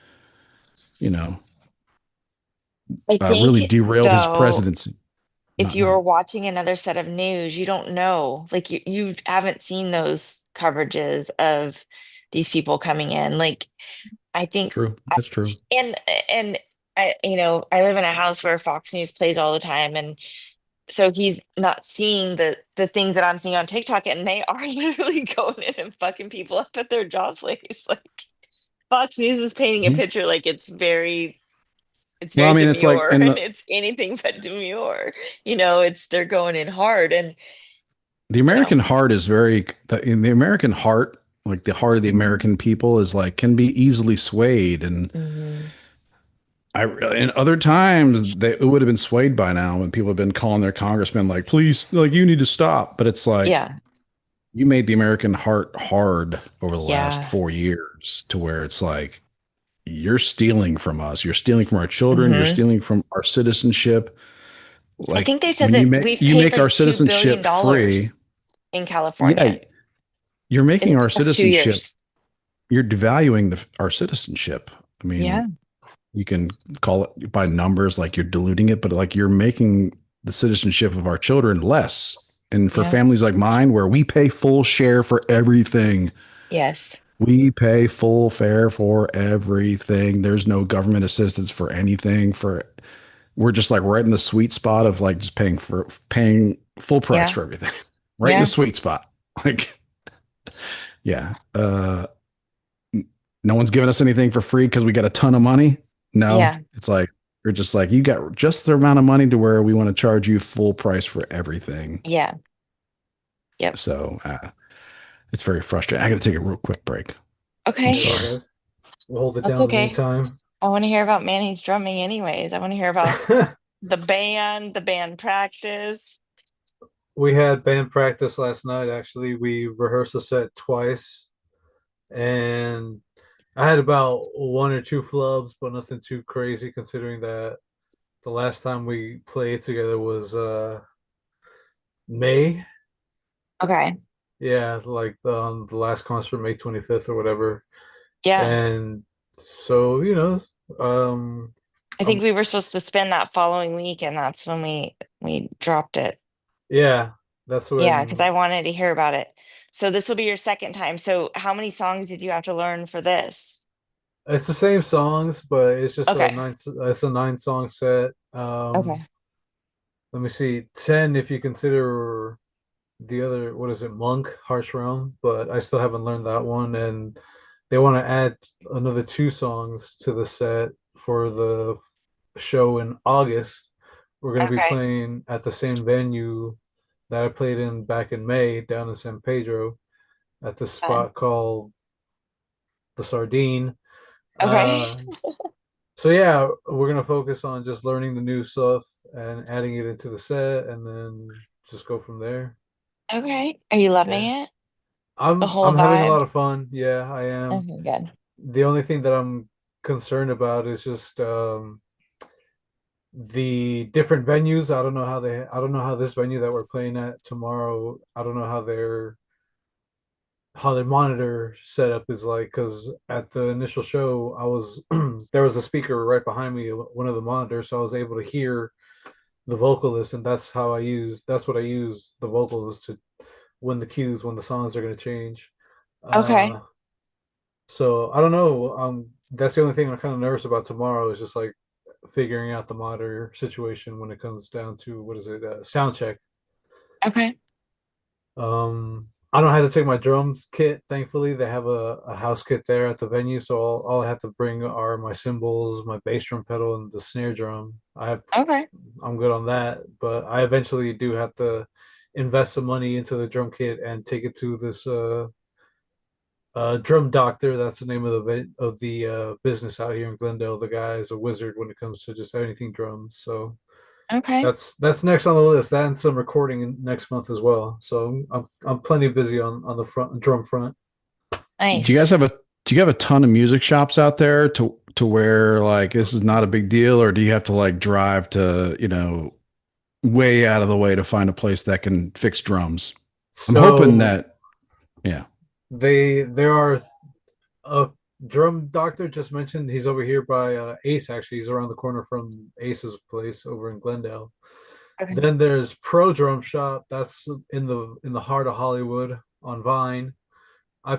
you know, I think really derailed his though, presidency. if Not you were now. watching another set of news, you don't know. Like you haven't seen those coverages of these people coming in. Like I think True. I, That's true. and I live in a house where Fox News plays all the time, and so he's not seeing the things that I'm seeing on TikTok, and they are literally going in and fucking people up at their job place. Like Fox News is painting a Mhm. picture like it's Well, I very mean, it's like, demure, and it's anything but demure. It's they're going in hard, and the you know, American heart is in the American heart, like the heart of the Mhm. American people is like, can be easily swayed. And Mhm. in other times it would have been swayed by now when people have been calling their congressmen like, please, like, you need to stop. But it's like, Yeah, you made the American heart hard over the last yeah, 4 years to where it's like, you're stealing from us. You're stealing from our children. You're hmm. stealing from our citizenship. I Like, think they said when that we've you paid make our like $2 billion citizenship free, in yeah, California you're in making the our past two citizenship, years. you're devaluing our citizenship. I Yeah, mean, you can call it by numbers, like you're diluting it, but like you're making the citizenship of our children less. And for yeah, families like mine, where we pay full share for everything, yes, we pay full fare for everything. There's no government assistance for anything. We're just like right in the sweet spot of like just paying full price yeah, for everything. Right in the yeah, sweet spot. Like, yeah. no one's giving us anything for free because we got a ton of money. No, Yeah. it's like we're just like you got just the amount of money to where we want to charge you full price for everything. Yeah. Yep. So it's very frustrating. I got to take a real quick break. I'm Okay. Yeah, go sorry. ahead. We'll hold it That's down in the okay. meantime. I want to hear about Manny's drumming anyways. I want to hear about the band practice. We had band practice last night. Actually, we rehearsed a set twice, and I had about one or two flubs, but nothing too crazy considering that the last time we played together was May. Okay. Yeah, like the last concert, May 25th or whatever. Yeah. And so, um, I think I'm we were supposed to spend that following week, and that's when we dropped it. yeah, that's Yeah, because I when wanted to hear about it. So this will be your second time. So how many songs did you have to learn for this? it's the same songs, but it's just Okay. it's a 9 song set. Okay. Let me see, 10 if you consider the other, what is it, Monk, Harsh Realm, but I still haven't learned that one. And they want to add another 2 songs to the set for the show in August. We're going to be Okay. playing at the same venue that I played in back in May down in San Pedro at this Fun. spot called the Sardine. Okay. Uh, so yeah, we're gonna focus on just learning the new stuff and adding it into the set, and then just go from there. Okay. Are you loving Yeah, it? The I'm whole I'm having a lot vibe? of fun. Yeah, I am. Okay, good. The only thing that I'm concerned about is just the different venues. I don't know how this venue that we're playing at tomorrow. I don't know how their monitor setup is like, because at the initial show I was there was a speaker right behind me, one of the monitors, so I was able to hear the vocalist, and that's what I use the vocalist to when the cues when the songs are going to change. Okay. So I don't know. That's the only thing I'm kind of nervous about tomorrow is just like figuring out the monitor situation when it comes down to what is it, sound check. Okay. I don't have to take my drums kit. Thankfully, they have a house kit there at the venue, so all I have to bring are my cymbals, my bass drum pedal, and the snare drum. Okay. I'm good on that, but I eventually do have to invest some money into the drum kit and take it to this drum doctor. That's the name of the business out here in Glendale. The guy is a wizard when it comes to just anything drums. So Okay. that's next on the list. That and some recording next month as well. So I'm plenty busy on the front drum front. Do you guys Nice. have a do you have a ton of music shops out there to where like this is not a big deal, or do you have to like drive to, way out of the way to find a place that can fix drums? I'm hoping So that yeah. there are a drum doctor just mentioned he's over here by Ace. Actually, he's around the corner from Ace's place over in Glendale. Okay. Then there's Pro Drum Shop. That's in the heart of Hollywood on Vine. I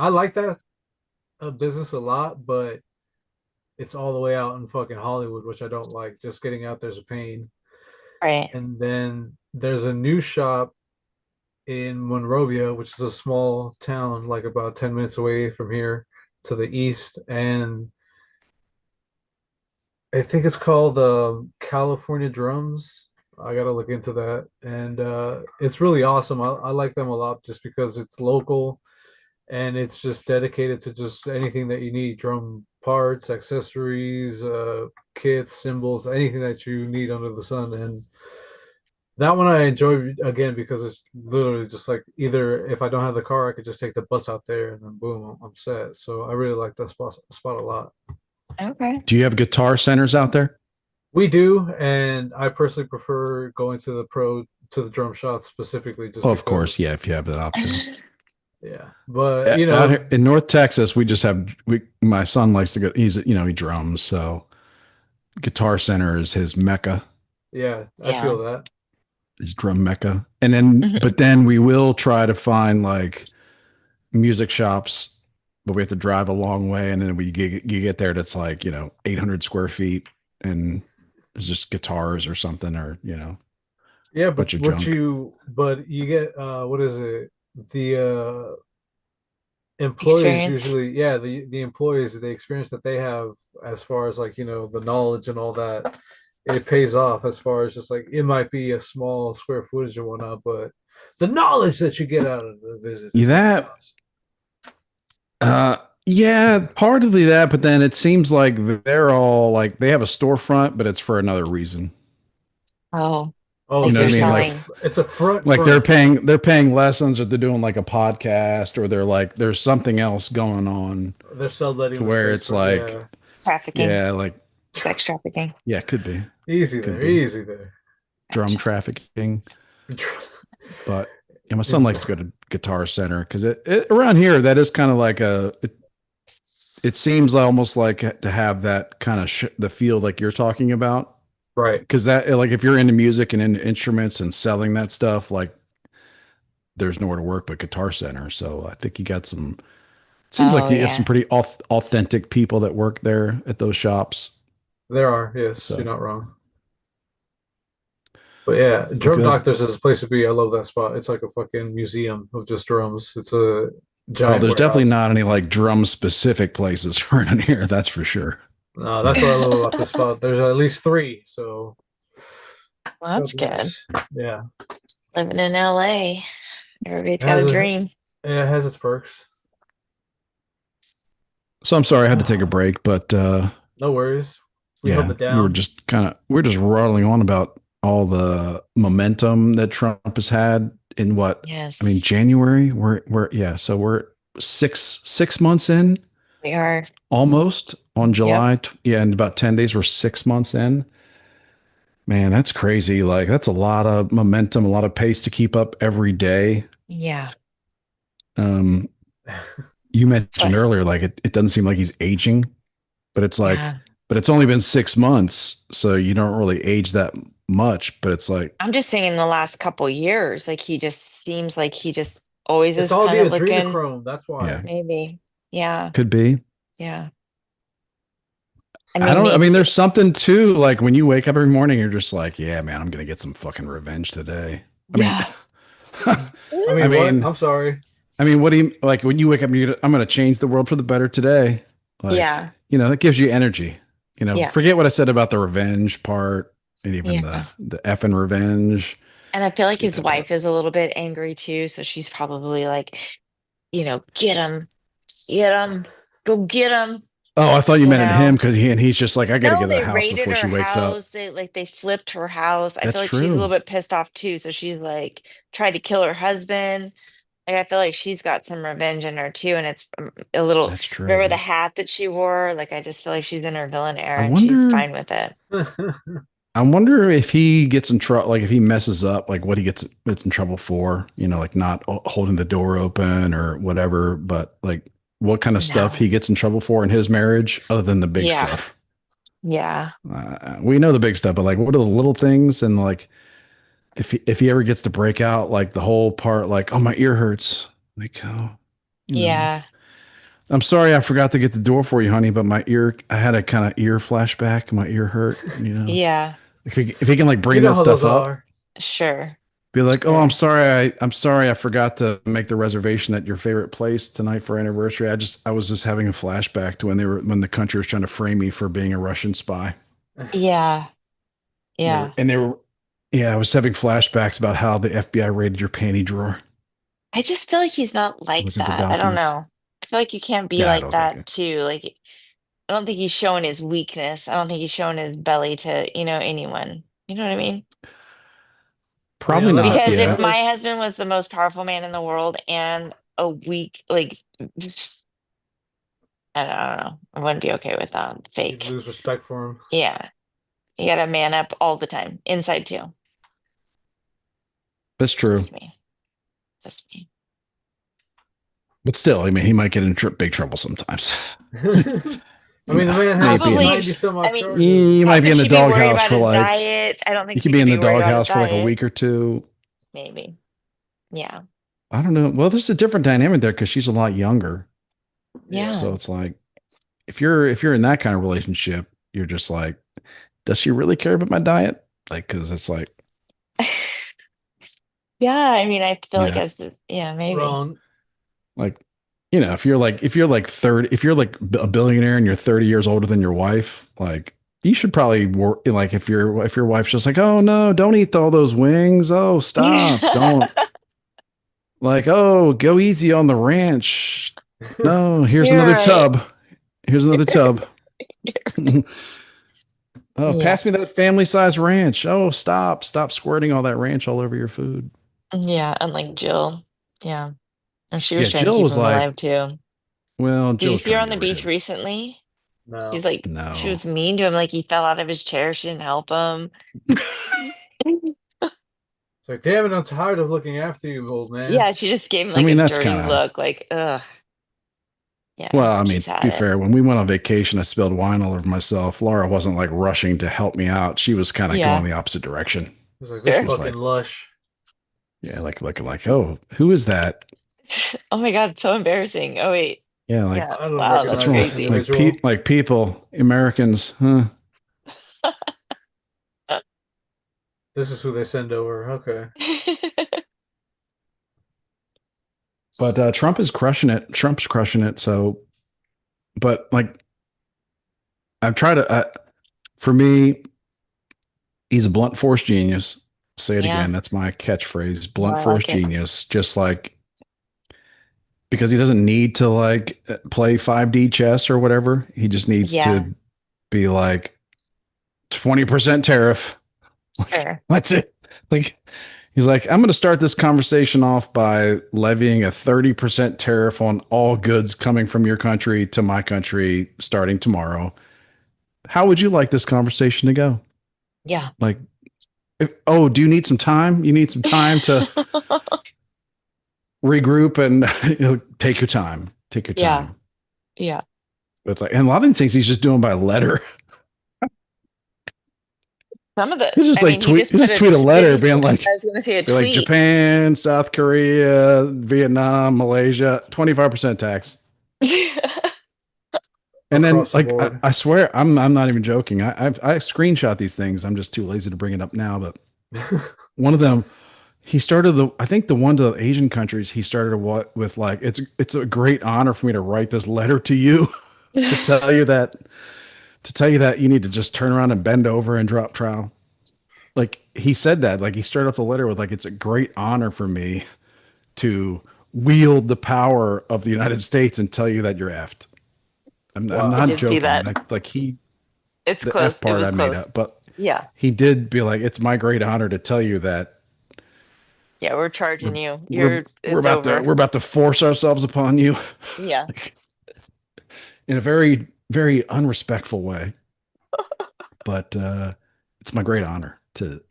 like that business a lot, but it's all the way out in fucking Hollywood, which I don't like. Just getting out there's a pain. Right. And then there's a new shop in Monrovia, which is a small town, like about 10 minutes away from here to the east. And I think it's called California Drums. I gotta look into that. And it's really awesome. I like them a lot just because it's local and it's just dedicated to just anything that you need, drum parts, accessories, kits, cymbals, anything that you need under the sun. And that one I enjoy again because it's literally just like either if I don't have the car, I could just take the bus out there and then boom, I'm set. So I really like that spot a lot. Okay. Do you have guitar centers out there? We do, and I personally prefer going to the drum shots specifically just Oh, of course, because, yeah, if you have that option. yeah. But Out here in North Texas, we just have my son likes to go, he drums, so Guitar Center is his mecca, yeah, I Yeah. feel that. his drum mecca. And then but then we will try to find like music shops, but we have to drive a long way, and then you get there, that's like 800 square feet, and it's just guitars or something, or Yeah, bunch of junk. but you get what is it? The employees experience. usually, yeah, the employees, the experience that they have as far as like, the knowledge and all that, it pays off as far as just like it might be a small square footage or whatnot, but the knowledge that you get out of the visit is pretty That awesome. uh yeah, partly that, but then it seems like they're all like they have a storefront, but it's for another reason. Oh, Oh, You like know what they're I so mean? selling. it's a Like front. they're paying lessons or they're doing like a podcast or they're like there's something else going on They're subletting to the where space it's for, like yeah. Trafficking, yeah, like sex trafficking. yeah, it Easy could there, be easy there. drum Gotcha. trafficking. But yeah, my son In likes to go to Guitar Center because it around here that is kind of like it seems almost like to have that kind of the feel like you're talking about right. because that like if you're into music and into instruments and selling that stuff like there's nowhere to work but Guitar Center. So I think you got some. It seems like Oh you have some yeah. pretty authentic people that work there at those shops. There are, yes, you're So not wrong. But yeah, well, Drum good. Doctors is a place to be. I love that spot. It's like a fucking museum of just drums. It's a Oh, giant there's definitely warehouse. not any like drum specific places around here. That's for sure. That's what I love about this spot. There's at least three, so Well, God that's good. bless. Yeah, Living in LA, everybody's it got has a a dream. yeah, it has its perks. So I'm sorry I had to take a break, but No worries. We held yeah, it down. we're just rattling on about all the momentum that Trump has had in what I mean, Yes, January. We're yeah, so we're six months in we are. almost on Yep. July. Yeah, in about 10 days, we're 6 months in. Man, that's crazy. Like that's a lot of momentum, a lot of pace to keep up every day. Yeah. Um, you So, mentioned earlier, like it doesn't seem like he's aging, but it's like, yeah. but it's only been 6 months, so you don't really age that much. But it's like, I'm just saying in the last couple years, like he just seems like he just always It's is all kind the of looking, adrenochrome. That's yeah, why. maybe. Yeah. could be. Yeah. I I mean, don't. I mean, maybe. there's something too. Like when you wake up every morning, you're just like, yeah, man, I'm gonna get some fucking revenge today. I mean, Yeah. I I mean, what? mean, I'm sorry. what do you like when you wake up and I'm going to change the world for the better today? Like, Yeah. that gives you energy. Yeah. Forget what I said about the revenge part and even Yeah. the effing revenge. And I feel like his Yeah, but wife is a little bit angry too. So she's probably like, get him, go get him, oh, I thought you you meant at him know? because he's just like, I got to No, get to the they house raided before her she wakes up. house. They flipped her house. I feel That's like she's a little true. bit pissed off too. So she's like tried to kill her husband. Like I feel like she's got some revenge in her too. And it's a little, That's remember the true. hat that she wore? Like I just feel like she's in her villain I era and she's wonder. fine with it. I wonder if he gets in trouble, like if he messes up, like what he gets in trouble for, like not holding the door open or whatever, but like what kind of stuff No. he gets in trouble for in his marriage other than the big Yeah. stuff. Yeah. We know the big stuff, but like what are the little things? And like if he ever gets to break out, like the whole part, like, oh, my ear hurts. Like, oh, like, Yeah. I'm sorry, I forgot to get the door for you, honey, but I had a kind of ear flashback. My ear hurt. Yeah. If he can like You bring know that how those stuff up, are. Sure. be like, oh, Sure. I'm sorry, I forgot to make the reservation at your favorite place tonight for anniversary. I was just having a flashback to when the country was trying to frame me for being a Russian spy. Yeah. Yeah. And they were, yeah, I was having flashbacks about how the FBI raided your panty drawer I just feel like he's not like looking for that. I don't documents. know. I feel like you can't be Yeah, I like don't think that it. too. Like I don't think he's showing his weakness. I don't think he's showing his belly to, anyone. You know what I mean? I mean, Probably not Because if yet. my husband was the most powerful man in the world and a weak, like, just, I don't know. I wouldn't be okay with that. you'd Fake. lose respect for him. Yeah. You gotta man up all the time. Inside too. That's It's true. just me. Just me. But still, I mean, he might get in big trouble sometimes. I mean, the man has Maybe. 90 Probably, some I odd mean, charges. You might be could in the she be worried doghouse about for his like, diet? I don't think you she could be could in the be worried about his doghouse for like a diet. week or two. Maybe. Yeah. I don't know. Well, there's a different dynamic there because she's a lot younger. Yeah. Yeah. So it's like, if you're in that kind of relationship, you're just like, does she really care about my diet? Like, because it's like, Yeah, I mean, I feel like yeah, as yeah, maybe. Wrong. like if you're like a billionaire and you're 30 years older than your wife, like you should probably work like if your wife's just like, "Oh no, don't eat all those wings. Oh, stop. Don't like, oh, go easy on the ranch. No, here's You're another right. tub. Here's another tub. Oh, Yeah. pass me that family size ranch. Oh, stop squirting all that ranch all over your food." Yeah. Unlike Jill. Yeah. And she was Yeah, trying to Jill keep was him like, alive too. well, Did you Jill's see her trying to on get the rid of beach him. recently? No. She No. was mean to him, like he fell out of his chair. She didn't help him. It's like, damn it, I'm tired of looking after you, old man. Yeah, she just gave him I like a mean, that's dirty kind of, look, like, ugh. well, Yeah, I mean, she's to had be it. fair, when we went on vacation, I spilled wine all over myself. Laura wasn't like rushing to help me out. She was kind of going Yeah, the opposite direction. It's like, this She sure. was fucking like, lush. yeah, oh, who is that? Oh my God, so embarrassing. Oh wait. Yeah, like, Yeah. I don't Wow, that's what's recognize wrong? this crazy. individual. Like people, Americans, huh? This is who they send over. Okay. But Trump is crushing it. Trump's crushing it. So, but like, I've tried to, for me, he's a blunt force genius. Say it Yeah, again. That's my catchphrase. no, Blunt I force like it. genius. Just like because he doesn't need to like play 5D chess or whatever. He just needs Yeah, to be like 20% tariff. Like sure. that's it. Like he's like, I'm going to start this conversation off by levying a 30% tariff on all goods coming from your country to my country starting tomorrow. How would you like this conversation to go? Yeah. Like, oh, do you need some time? You need some time to regroup and take your time. Take your Yeah, time. yeah. But it's like, and a lot of these things he's just doing by letter. Some of the, He'll just I like mean, he tweet, just he'll put just a, tweet a letter didn't, being I like, was gonna say a be like tweet. Japan, South Korea, Vietnam, Malaysia, 25% tax. And then Across the like board. I swear I'm not even joking. I screenshot these things. I'm just too lazy to bring it up now. But one of them, he started the I think the one to the Asian countries, he started what with like it's a great honor for me to write this letter to you to tell you that you need to just turn around and bend over and drop trowel. Like he said that, like he started off the letter with like it's a great honor for me to wield the power of the United States and tell you that you're effed. I'm I Wow. not did see joking. that. Like he It's the F close. It part was I made close. up, but Yeah. he did be like, it's my great honor to tell you that Yeah, we're we're charging you. You're, it's we're over. about to force ourselves upon you Yeah. in a very very unrespectful way. But it's my great honor to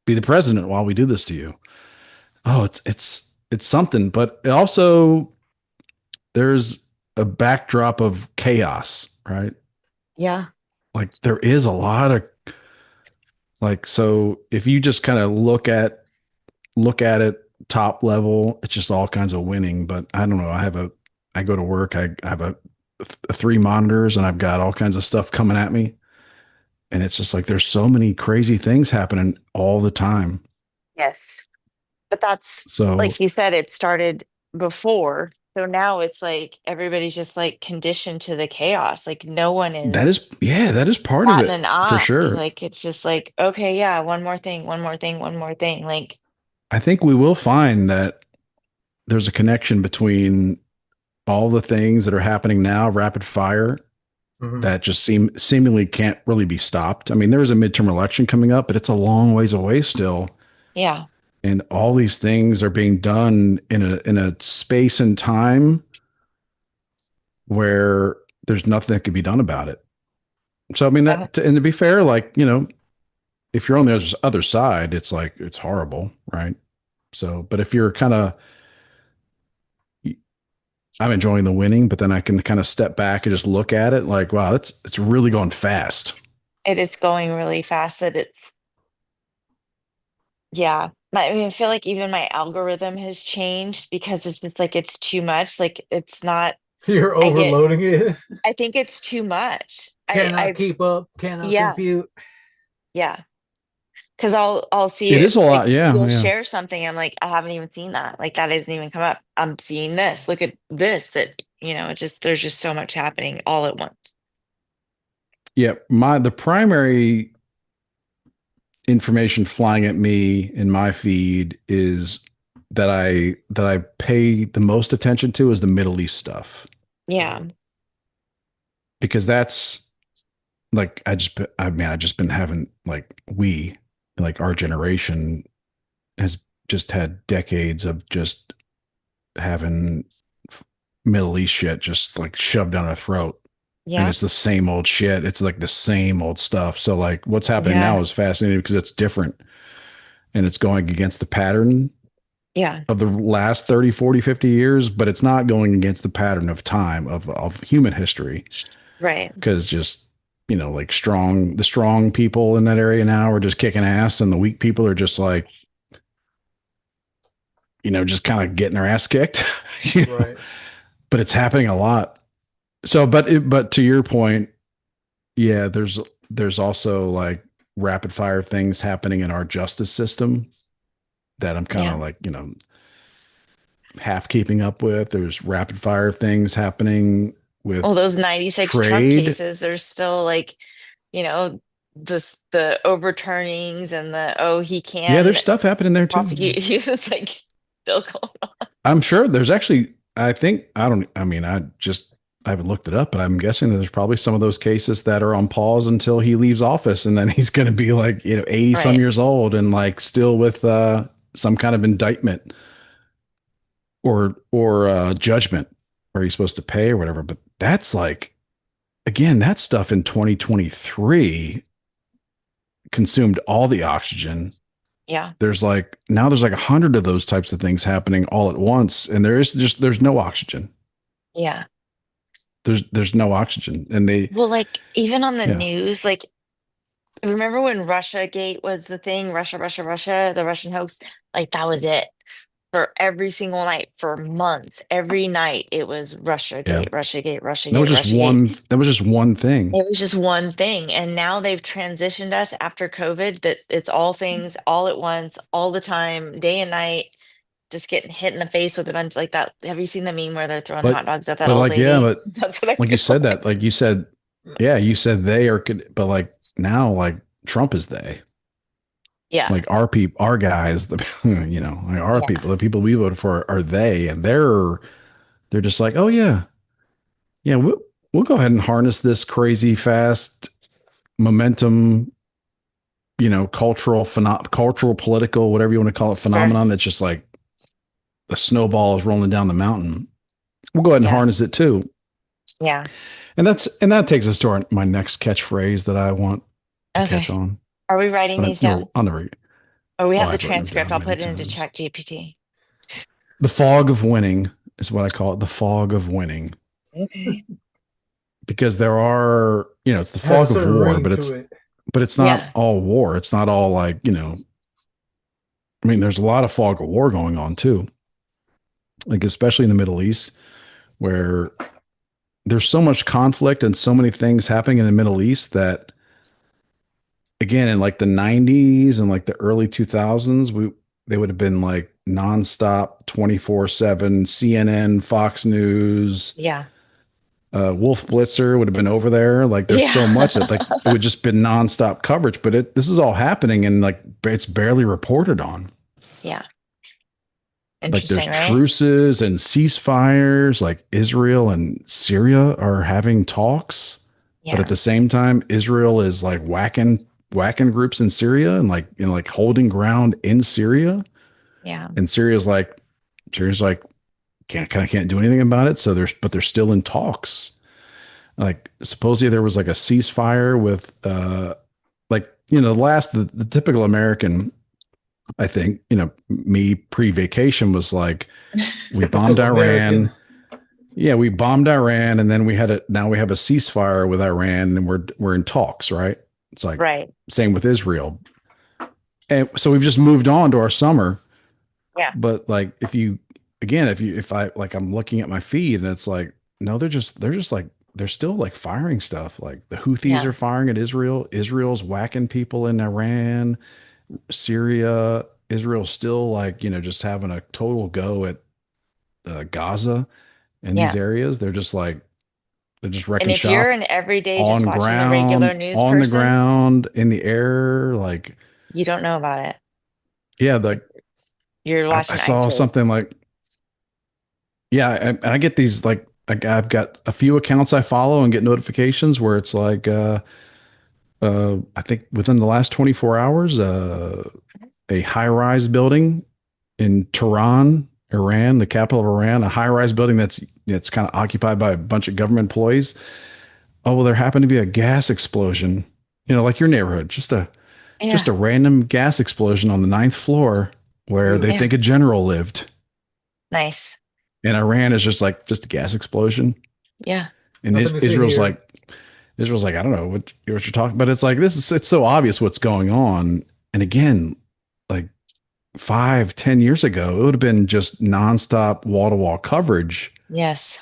be the president while we do this to you. Oh, it's something, but it also there's a backdrop of chaos, right? Yeah. Like there is a lot of like so if you just kind of look at it top level, it's just all kinds of winning. But I don't know. I go to work. I have three monitors and I've got all kinds of stuff coming at me. And it's just like there's so many crazy things happening all the time. Yes. But that's So like you said, it started before. So now it's like everybody's just like conditioned to the chaos. Like no one that is is, yeah, that is part of batting it an for eye. sure. Like it's just like, okay, yeah, one more thing, one more thing, one more thing. Like, I think we will find that there's a connection between all the things that are happening now, rapid fire, Mhm. that just seemingly can't really be stopped. I mean, there is a midterm election coming up, but it's a long ways away still. yeah, And all these things are being done in a space and time where there's nothing that can be done about it. So I mean yeah, and to be fair, like, you know, if you're on the other side, it's like it's horrible, right? So, but if you're kind of I'm enjoying the winning, but then I can kind of step back and just look at it like, wow, it's really going fast. it is going really fast. That it's, yeah. I mean, I feel like even my algorithm has changed because it's just like it's too much. Like it's not, You're I get, overloading it. I think it's too much. Cannot keep up. Cannot Yeah, compute. yeah. Because I'll see It it is a like lot. Yeah, you'll yeah. share something. I'm like, I haven't even seen that. Like that hasn't even come up. I'm seeing this. Look at this. That it just there's just so much happening all at once. Yeah, the primary information flying at me in my feed is that I pay the most attention to is the Middle East stuff Yeah, Mhm. because that's like I just been having like our generation has just had decades of just having Middle East shit just like shoved down our throat. And yeah, it's the same old shit. It's like the same old stuff. So like what's happening now yeah, is fascinating because it's different and it's going against the pattern yeah. of the last 30, 40, 50 years, but it's not going against the pattern of time of human history. Right. Because just, like the strong people in that area now are just kicking ass and the weak people are just like, just kind of getting their ass kicked. you know? Right. But it's happening a lot. So, but to your point, yeah, there's also like rapid fire things happening in our justice system that I'm kind of Yeah. like, half keeping up with. There's rapid fire things happening Well, with those 96 Trump trade. cases, there's still like, you know, the overturnings and the he Yeah, there's can stuff happening there too. prosecute you. It's like still going on. I'm sure there's actually, I haven't looked it up, but I'm guessing there's probably some of those cases that are on pause until he leaves office. And then he's going to be like, 80 some Right. years old and like still with some kind of indictment or judgment where he's supposed to pay or whatever. But that's like, again, that stuff in 2023 consumed all the oxygen. Yeah. There's like 100 of those types of things happening all at once, and there's no oxygen. Yeah. There's no oxygen, and they Well, like even on the yeah news, like remember when Russia Gate was the thing, Russia, the Russian hoax? Like that was it for every single night for months. Every night it was Russia yeah Gate, Russia Gate, Russia that was Gate, just Russia Gate. one thing. It was just one thing. And now they've transitioned us after COVID that it's all things all at once, all the time, day and night, just getting hit in the face with a bunch like that. Have you seen the meme where they're throwing hot But dogs at that but old like yeah, lady? but That's what I like you feel said that like. like you said yeah you said they are but like now like Trump is they Yeah. like our people our guys the like our Yeah. people the people we voted for are they and they're just like oh yeah yeah we'll go ahead and harness this crazy fast momentum cultural political whatever you want to call it Sure. phenomenon that's just like a snowball is rolling down the mountain. We'll go ahead and Yeah. harness it too. Yeah. And that takes us to my next catchphrase that I want to Okay. catch on. Are we writing But these down? I'll never. Or we Oh, have the I've written them transcript. down I'll many put it into times. Chat GPT. The fog of winning is what I call it. The fog of winning, Okay. because there are, it's the It has a fog of certain war, ring but to it. it's not Yeah. all war. It's not all like, I mean, there's a lot of fog of war going on too, like especially in the Middle East, where there's so much conflict and so many things happening in the Middle East that again in like the 90s and like the early 2000s they would have been like nonstop 24/7 CNN, Fox News, Yeah. Wolf Blitzer would have been over there. Like there's so much that like Yeah. it would just been nonstop coverage, but this is all happening and like it's barely reported on. Yeah. Like there's Interesting, right? truces and ceasefires, like Israel and Syria are having talks, but at Yeah. the same time Israel is like whacking groups in Syria and like like holding ground in Syria, Yeah. and Syria's like can't do anything about it, so they're still in talks. Like supposedly there was like a ceasefire with like the typical American, I think, me pre-vacation was like we bombed Typical American. Iran. Yeah, we bombed Iran, and then now we have a ceasefire with Iran, and we're in talks, right? It's like Right. same with Israel, and so we've just moved on to our summer. Yeah. But like, if I like, I'm looking at my feed, and it's like, no, they're just like they're still like firing stuff. Like the Houthis Yeah. are firing at Israel. Israel's whacking people in Iran, Syria, Israel still like, just having a total go at Gaza and these Yeah. areas. They're just And wrecking if you're shop an everyday just watching the regular news on the person, ground, in the air. Like, you don't know about it. yeah, You're I watching ice saw something raids. like, yeah, and I get these like I've got a few accounts I follow and get notifications where it's like, I think within the last 24 hours, a high-rise building in Tehran, Iran, the capital of Iran, a high-rise building that's kind of occupied by a bunch of government employees. Oh, well, there happened to be a gas explosion, like your neighborhood, just Yeah. a random gas explosion on the ninth floor where they Ooh, Yeah. think a general lived. Nice. And Iran is just like just a gas explosion. Yeah. And nothing to see Israel's here. like, I don't know what you're talking, but it's like it's so obvious what's going on. And again, like 5, 10 years ago, it would have been just nonstop wall to wall coverage. Yes.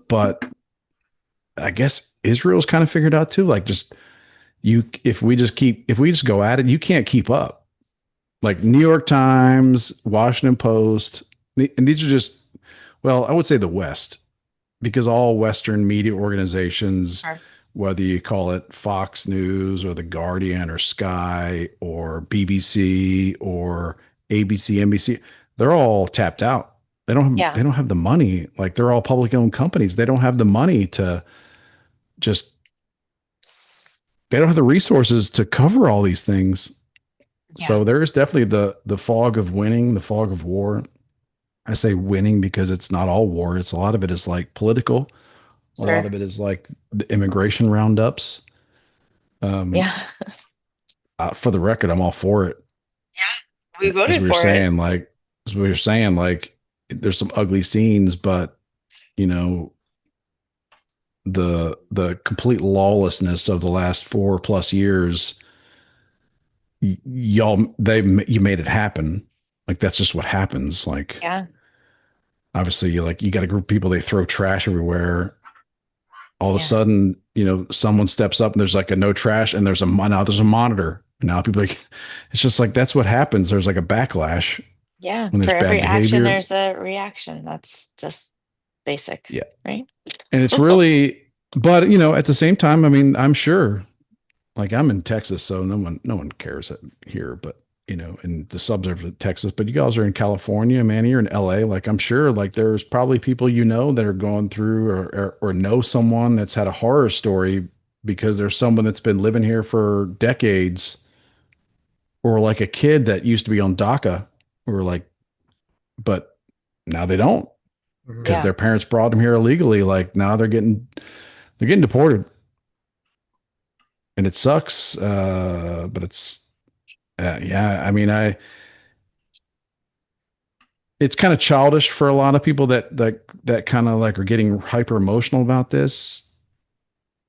But I guess Israel's kind of figured out too, like just if we just go at it, you can't keep up. Like New York Times, Washington Post, and these are just, well, I would say the West, because all Western media organizations, Sure. whether you call it Fox News or The Guardian or Sky or BBC or ABC, NBC, they're all tapped out. They Yeah. don't have the money. Like they're all public owned companies. They don't have the money to just they don't have the resources to cover all these things. Yeah. So there is definitely the fog of winning, the fog of war. I say winning because it's not all war. It's a lot of it is like political. A lot Sure. of it is like the immigration roundups. Um, Yeah. for the record, I'm all for it. Yeah. We As voted we were for it. saying, there's some ugly scenes, but you know, the complete lawlessness of the last 4+ years, you made it happen. Like that's just what happens. Like Yeah. obviously, like you got a group of people, they throw trash everywhere. All of a Yeah. sudden, someone steps up and there's like a no trash and now there's a monitor. Now people like, it's just like that's what happens. There's like a backlash Yeah. when For there's bad every action, behavior. there's a reaction. That's just basic, Yeah. right? And it's really, but at the same time, I mean, I'm sure, like I'm in Texas, so no one cares here, but in the suburbs of Texas, but you guys are in California, man, you're in LA. Like I'm sure like there's probably people that are going through or know someone that's had a horror story because there's someone that's been living here for decades, or like a kid that used to be on DACA, or like, but now they don't Mhm. because Yeah. their parents brought them here illegally. Like now they're getting deported, and it sucks. But it's yeah. I mean, it's kind of childish for a lot of people that kind of like are getting hyper emotional about this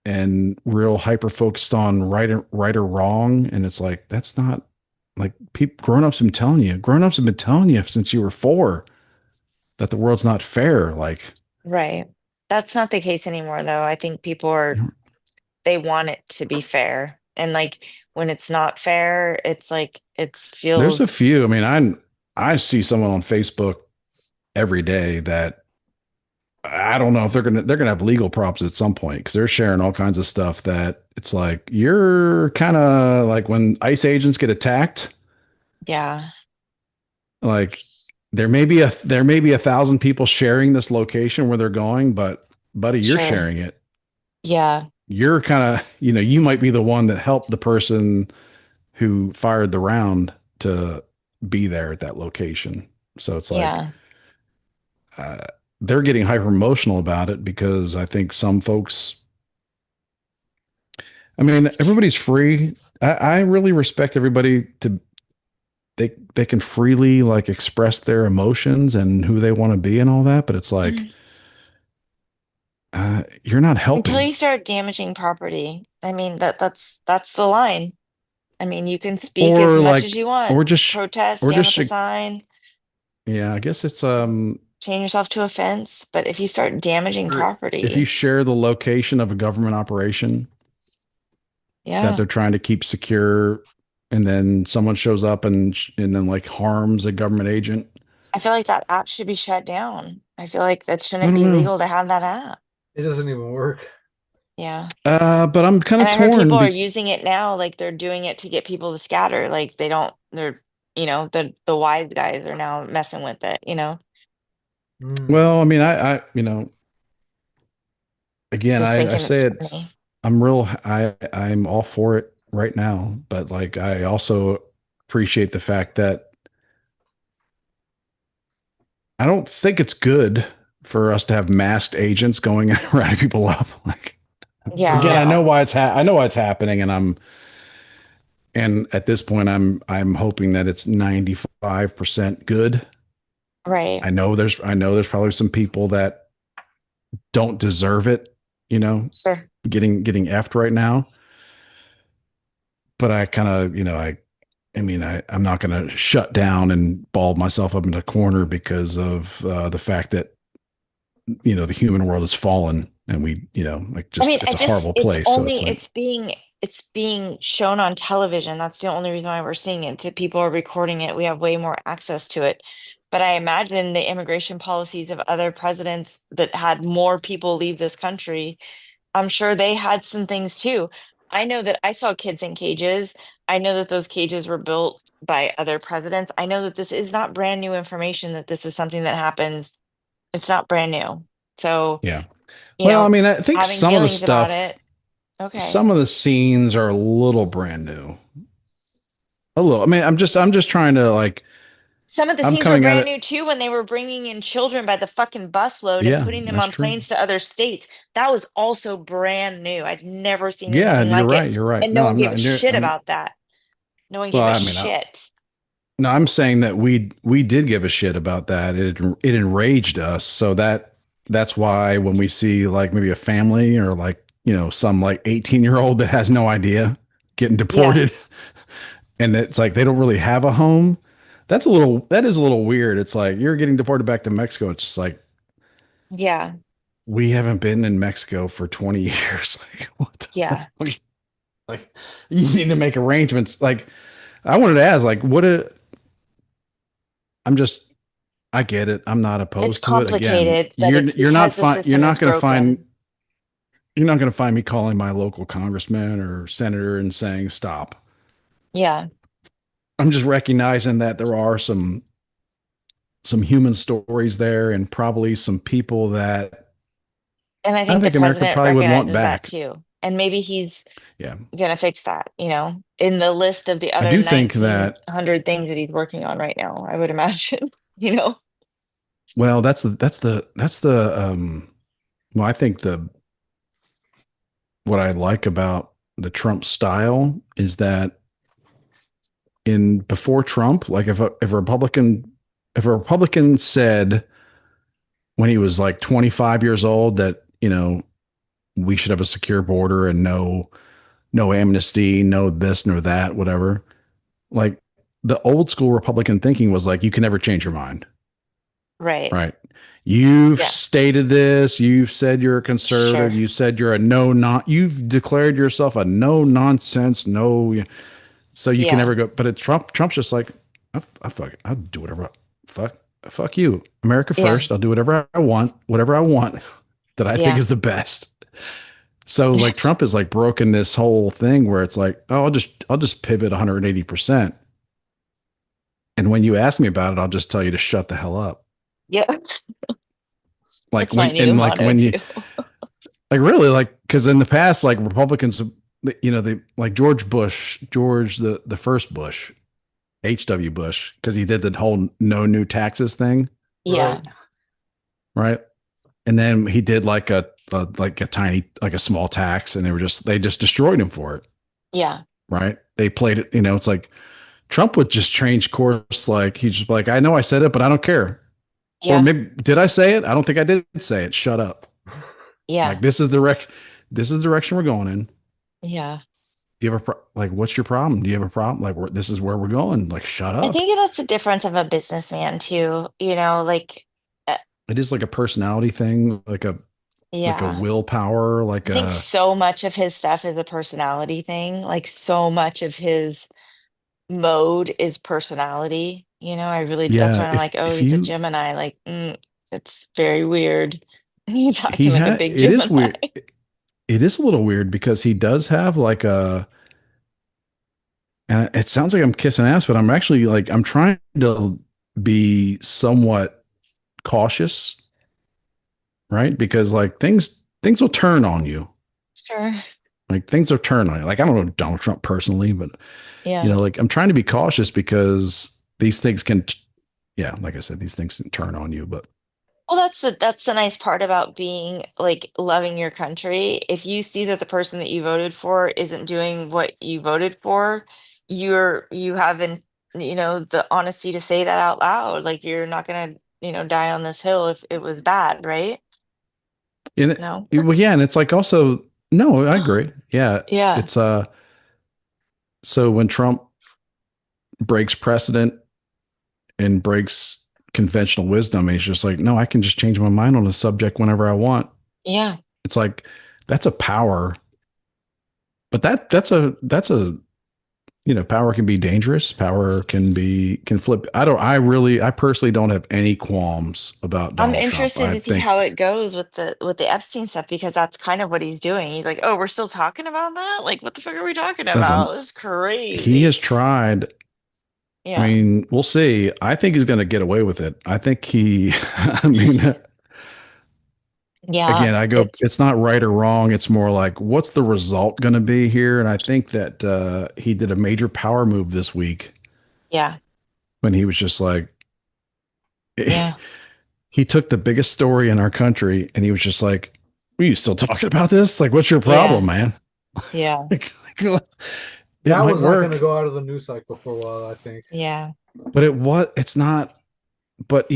and real hyper focused on right or wrong. And it's like that's not like people grown ups have been telling you since you were 4 that the world's not fair. Like, Right. That's not the case anymore, though. I think people you are, know, they want it to be fair. And like when it's not fair, it's like it there's feels, a few. I mean, I see someone on Facebook every day that I don't know if they're gonna have legal problems at some point because they're sharing all kinds of stuff that it's like you're kind of like when ICE agents get attacked, yeah, like there may be 1,000 people sharing this location where they're going, but buddy, you're sure. sharing it. Yeah. You're kind of you might be the one that helped the person who fired the round to be there at that location. So it's like Yeah. uh, they're getting hyper emotional about it because I think some folks, I mean, everybody's free. I really respect everybody to they can freely like express their emotions and who they want to be and all that, but it's like Mhm. you're not Until helping. you start damaging property. I mean, that's the line. I mean, you can speak as Or much as like you want, or just protest, or stand just with the sign, yeah, I guess it's chain yourself to a fence. But if you start damaging or if you property, share the location of a government operation that yeah, they're trying to keep secure, and then someone shows up and then like harms a government agent. I feel like that app should be shut down. I feel like that I shouldn't don't be know. legal to have that app. It doesn't even work. Yeah. But I'm kind And of I heard torn. people are using it now, like they're doing it to get people to scatter. Like they don't, they're, the wise guys are now messing with it. Mm. Well, I mean, again, Just I thinking say it's it's, funny. I'm all for it right now, but like I also appreciate the fact that I don't think it's good for us to have masked agents going and rounding people up. Like Yeah, again, Uh, no. I know why it's happening, and at this point, I'm hoping that it's 95% good. Right. I know there's probably some people that don't deserve it, you know, Sure. getting effed right now. But I kind of, I mean, I'm not going to shut down and ball myself up in a corner because of the fact that the human world has fallen, and we, like I just mean, it's a horrible place. So it's like, it's being shown on television. That's the only reason why we're seeing it. That people are recording it. We have way more access to it. But I imagine the immigration policies of other presidents that had more people leave this country, I'm sure they had some things too. I know that I saw kids in cages. I know that those cages were built by other presidents. I know that this is not brand new information, that this is something that happens. It's not brand new. So, yeah. you Well, I know, mean, I think having some of the feelings about stuff, it. Okay. some of the scenes are a little brand new. A little. I mean, I'm just trying to like, Some of the I'm scenes were coming at brand it. new too when they were bringing in children by the fucking busload and Yeah, putting them that's on true. planes to other states. That was also brand new. I'd never seen Yeah, anything you're like it. right. You're right. And no No, one I'm gave a not. shit I'm, about that. No one well, gave a I mean, shit. no, I'm saying that we did give a shit about that. It enraged us. So that's why when we see like maybe a family or like, some like 18-year-old that has no idea getting Yeah. deported and it's like they don't really have a home. That is a little weird. It's like you're getting deported back to Mexico. It's just like Yeah. we haven't been in Mexico for 20 years. Like what Yeah. like you need to make arrangements. Like I wanted to ask like I'm just I get it. I'm not It's opposed to it. Again, complicated, but it's because the you're system is not going to find broken. you're not going to find me calling my local congressman or senator and saying stop. Yeah. I'm just recognizing that there are some human stories there and probably some people that And I I think the think America president probably would want recognizes that back. too. And maybe he's Yeah. gonna fix that, in the list of the I other do think that 1900 things that he's working on right now, I would imagine, you know? well, that's the well, I think the what I like about the Trump style is that in before Trump, like if a Republican said when he was like 25 years old that, we should have a secure border and no amnesty, no this nor that, whatever. Like the old school Republican thinking was like you can never change your mind. Right. Right. You've Yeah. stated this, you've said you're a Sure. conservative, you said you're a no not you've declared yourself a no nonsense, no so you can Yeah. never go. But it's Trump's just like, I fuck it. I'll do whatever. Fuck, fuck you. America Yeah. first. I'll do whatever I want that I think Yeah. is the best. So like Trump is like broken this whole thing where it's like, oh, I'll just pivot 180%. And when you ask me about it, I'll just tell you to shut the hell up. Yeah. Like That's my new like motto when you too. like really like because in the past like Republicans, they like George the first Bush, H.W. Bush, because he did the whole no new taxes thing, Yeah. right. right? And then he did like a tiny like a small tax, and they just destroyed him for it, Yeah. right? They played it, it's like Trump would just change course, like he's just like, I know I said it, but I don't care. Or Yeah. maybe did I say it? I don't think I did say it. Shut up. Yeah. Like this is the direction we're going in. Yeah. Do you have like what's your problem? Do you have a problem? Like this is where we're going. Like shut I up. think that's the difference of a businessman too, like, uh, It is like a personality thing, like a yeah. willpower, like I think a so much of his stuff is a personality thing. Like so much of his mode is personality. I really that's Yeah, when I'm like, oh, if he's a you Gemini. Like, it's very weird. He's acting like a big it is Gemini. weird. It is a little weird because he does have like a, and it sounds like I'm kissing ass, but I'm actually like I'm trying to be somewhat cautious, right? Because like things will turn on you. Sure. Like things will turn on you. Like I don't know Donald Trump personally, but Yeah. like I'm trying to be cautious because these things can, yeah, like I said, these things can turn on you. But Well, that's the nice part about being like loving your country. If you see that the person that you voted for isn't doing what you voted for, you haven't, the honesty to say that out loud. Like you're not gonna, die on this hill if it was bad, right? and No. well, yeah, and it's like also no, I agree. Yeah, Yeah. it's so when Trump breaks precedent and breaks conventional wisdom, he's just like, no, I can just change my mind on a subject whenever I want. Yeah. It's like that's a power, but that's a power can be dangerous. Power can flip. I personally don't have any qualms about I'm Donald Trump. interested I to see think how it goes with the Epstein stuff because that's kind of what he's doing. He's like, "Oh, we're still talking about that? Like, what the fuck are we talking listen, about? This is he has crazy." tried. I Yeah. mean, we'll see. I think he's going to get away with it. I think he, I mean, Yeah. again, it's not right or wrong. It's more like, what's the result going to be here? And I think that he did a major power move this week Yeah. when he was just like, Yeah. he took the biggest story in our country and he was just like, are you still talking about this? Like, what's your problem, Yeah. man? Yeah. It That might was not going to work, go out of the news cycle for a while, I think. Yeah. but it's not. But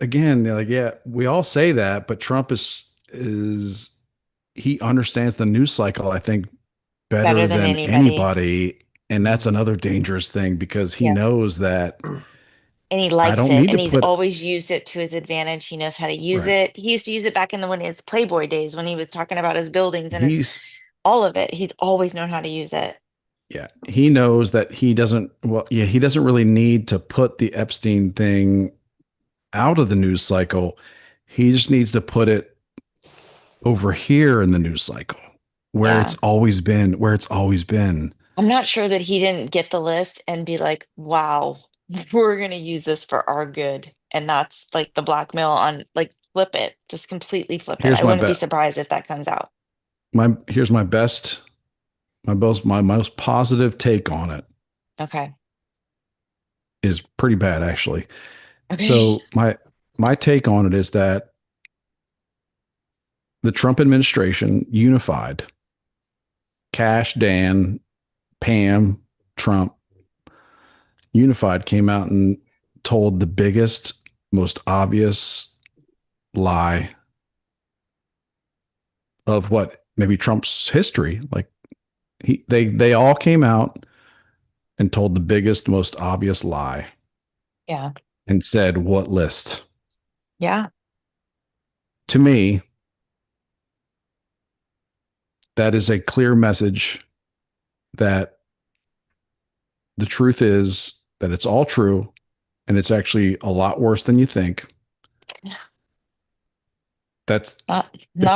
again, like, yeah, we all say that, but Trump is he understands the news cycle, I think, Better better than than anybody. anybody. And that's Mhm. another dangerous thing because he Yeah. knows that And he I likes don't it need and to he's put always used it to his advantage. He knows how to use right. it. He used to use it back in the when his Playboy days when he was talking about his buildings and his He's all of it. He's always known how to use it. Yeah, he knows that he doesn't, well, yeah, he doesn't really need to put the Epstein thing out of the news cycle. He just needs to put it over here in the news cycle Yeah. where it's always been. I'm not sure that he didn't get the list and be like, wow, we're going to use this for our good. And that's like the blackmail on like flip it, just completely flip it. Here's I my wouldn't be bet. surprised if that comes out. Here's my most positive take on it Okay. is pretty bad actually. Okay. So my take on it is that the Trump administration unified Cash, Dan, Pam, Trump unified came out and told the biggest, most obvious lie of what maybe Trump's history. Like they all came out and told the biggest, most obvious lie Yeah. and said, what list? Yeah. To me, that is a clear message that the truth is that it's all true and it's actually a lot worse than you think. That's Not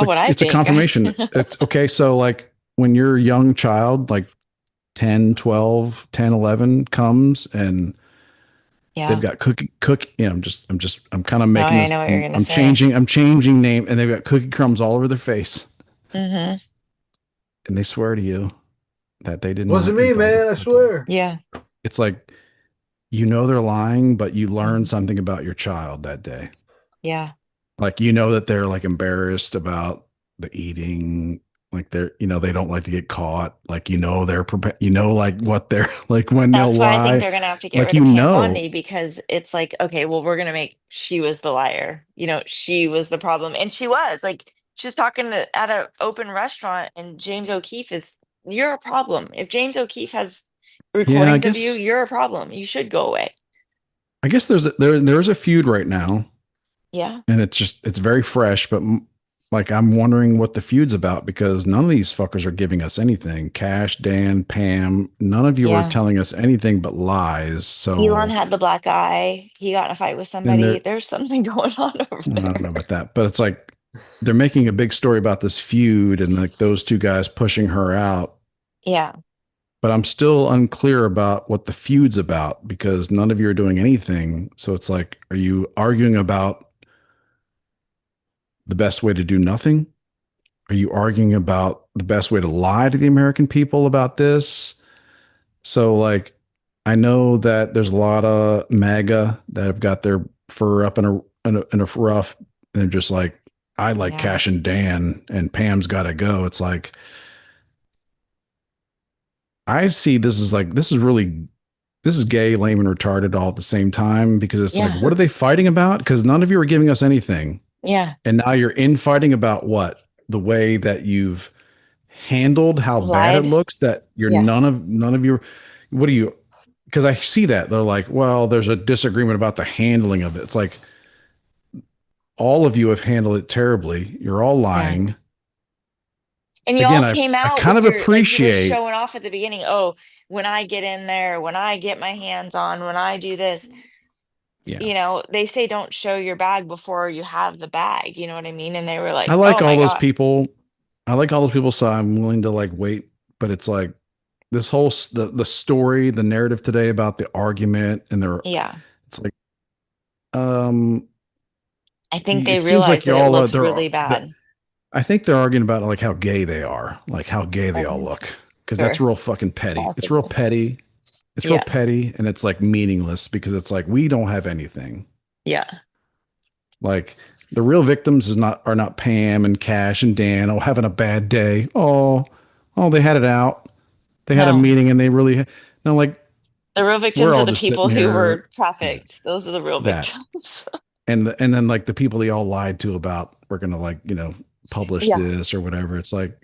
what I it's a think. confirmation. It's okay. So like when you're a young child, like 10, 12, 10, 11 comes and they've Yeah. got I'm kind of No, making I this, know what you're gonna say. I'm changing name and they've got cookie crumbs all over their face Hmm. and they swear to you that they did Wasn't not me, eat all the man. I cookie. swear. Yeah. It's like, they're lying, but you learn Mhm. something about your child that day. Yeah. Like, that they're like embarrassed about the eating. Like they don't like to get caught. Like, they're prepared, like what they're like when they'll That's why I think lie. they're gonna have to get Like, rid of Pam Bondi because it's like, okay, well, we're gonna make she was the liar. She was the problem. And she was like she was talking at an open restaurant and James O'Keefe is you're a problem. If James O'Keefe has yeah, recordings of you, you're a problem. You should go away. there's there's a feud right now Yeah. and it's very fresh, but like I'm wondering what the feud's about because none of these fuckers are giving us anything. Cash, Dan, Pam, none of you are Yeah. telling us anything but lies. Elon So had the black eye. He got in a fight with then somebody. they're, There's something going on over I don't know there. about that, but it's like they're making a big story about this feud and like those two guys pushing her out. Yeah. But I'm still unclear about what the feud's about because none of you are doing anything. So it's like, are you arguing about the best way to do nothing? Are you arguing about the best way to lie to the American people about this? So, like, I know that there's a lot of MAGA that have got their fur up in a rough. And they're just like, I like Yeah. Cash and Dan, and Pam's got to go. It's like, I see this is like, this is gay, lame, and retarded all at the same time because it's like, what Yeah. are they fighting about? Because none of you are giving us anything. Yeah. And now you're infighting about what? The way that you've handled how bad it Lied. looks that you're Yeah. none of you what do you because I see that they're like, well, there's a disagreement about the handling of it. It's like all of you have handled it terribly. You're all Yeah. lying. And you Again, all I came I out kind with of your, like, you were appreciate, showing off at the beginning. Oh, when I get in there, when I get my hands on, when I do this, yeah. they say don't show your bag before you have the bag. You know what I mean? And they were I like, oh like all my those God. people. I like all those people, so I'm willing to like wait, but it's like this whole the story, the narrative today about the argument and the Yeah. it's like um I think they it seems like realize that it y'all are looks there. really bad. I think they're arguing about like how gay they are, like how gay they all Um, look, because that's sure. real fucking petty. It's real Possible. petty. It's real Yeah. petty, and it's like meaningless because it's like we don't have anything. Yeah. Like the real victims is not are not Pam and Cash and Dan. Oh, having a bad day. Oh, they had it out. They had a No. meeting and they really no like The real we're victims are all the just sitting people who here. were Yeah, trafficked. Those are the real that victims. and then like the people they all lied to about we're gonna like publish Yeah. this or whatever. It's like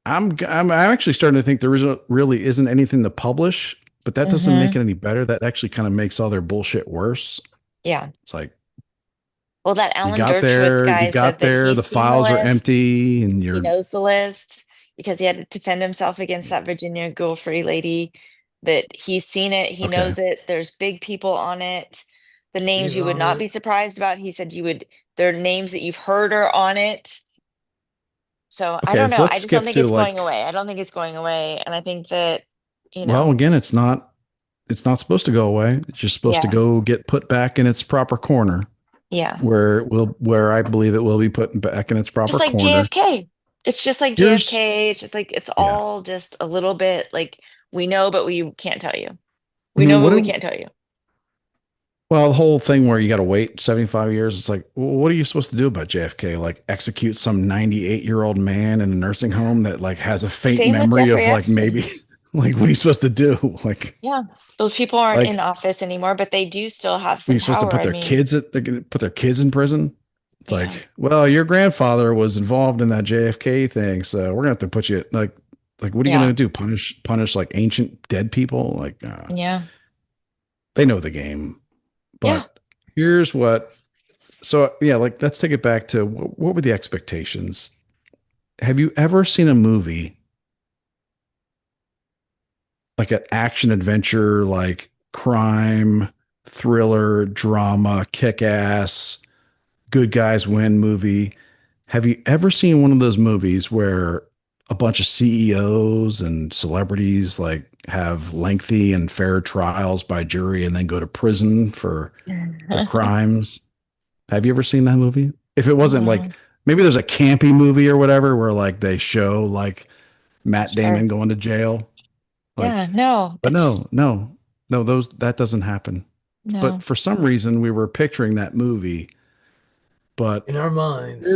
I'm actually starting to think there really isn't anything to publish, but that doesn't make Hmm. it any better. That actually kind of makes all their bullshit worse. Yeah. It's like Well, that Alan Dershowitz you guy said got that there, he's the seen the files are list. empty, and He you're knows the list because he had to defend himself against that Virginia Guilfrey lady. That he's seen it. He okay. knows it. There's big people on it. The names He's you would on not it. be surprised about. He said you would, there are names that you've heard are on it. So I Okay, don't so know. let's I just don't skip think to it's going like, away. I don't think it's going away. And I think that, you well, know, again, it's not supposed to go away. It's just supposed to yeah, go get put back in its proper corner yeah. where I believe it will be put back in its Just proper like corner. JFK. It's just like Here's JFK. It's just like it's yeah. all just a little bit like we know, but we can't tell you. I We mean, know, but what we do can't tell you. well, the whole thing where you got to wait 75 years, it's like, well, what are you supposed to do about JFK? Like execute some 98-year-old man in a nursing home that like has a faint Same with memory Jeffrey of like maybe Epstein. like what are you supposed to do? Yeah. Those people aren't in Like office anymore, but they do still have are some you supposed to power. put I their mean, they're gonna put their kids in prison? It's yeah. like, well, your grandfather was involved in that JFK thing, so we're gonna have to put you like what are you Yeah. gonna do? Punish like ancient dead people? Like Yeah. they know the game. Yeah. But here's what so yeah, like let's take it back to what were the expectations? Have you ever seen a movie like an action adventure, like crime, thriller, drama, kick ass, good guys win movie? Have you ever seen one of those movies where a bunch of CEOs and celebrities like have lengthy and fair trials by jury and then go to prison for their crimes? Have you ever seen that movie? If it wasn't like No. maybe there's a campy movie or whatever where like they show like Matt Sure. Damon going to jail. Like, Yeah. No, but no, those that doesn't happen. But no. for some reason we were picturing that movie. But In our minds.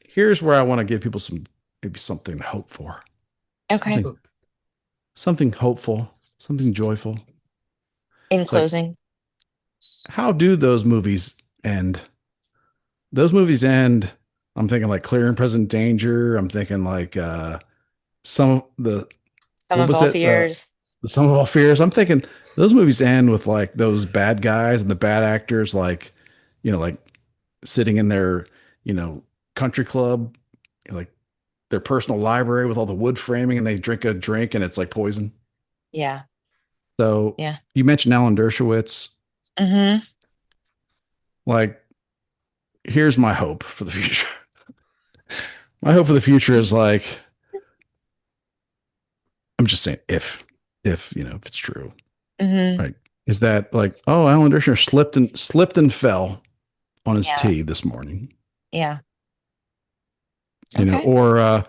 here's where I want to give people some maybe something to hope for. Okay. Something something hopeful, something joyful. In It's like, closing. how do those movies end? Those movies end. I'm thinking like Clear and Present Danger. I'm thinking like some of the Some what of was all it? fears. The Sum of All Fears. I'm thinking those movies end with like those bad guys and the bad actors like like sitting in their, you know, country club, like their personal library with all the wood framing, and they drink a drink and it's like poison. Yeah. So Yeah. you mentioned Alan Dershowitz. Hmm. Like, here's my hope for the future. My hope for the future is like, I'm just saying, if if it's true, Hmm. like, is that like, oh, Alan Dershow slipped and fell on his Yeah. tee this morning, Yeah. Okay. or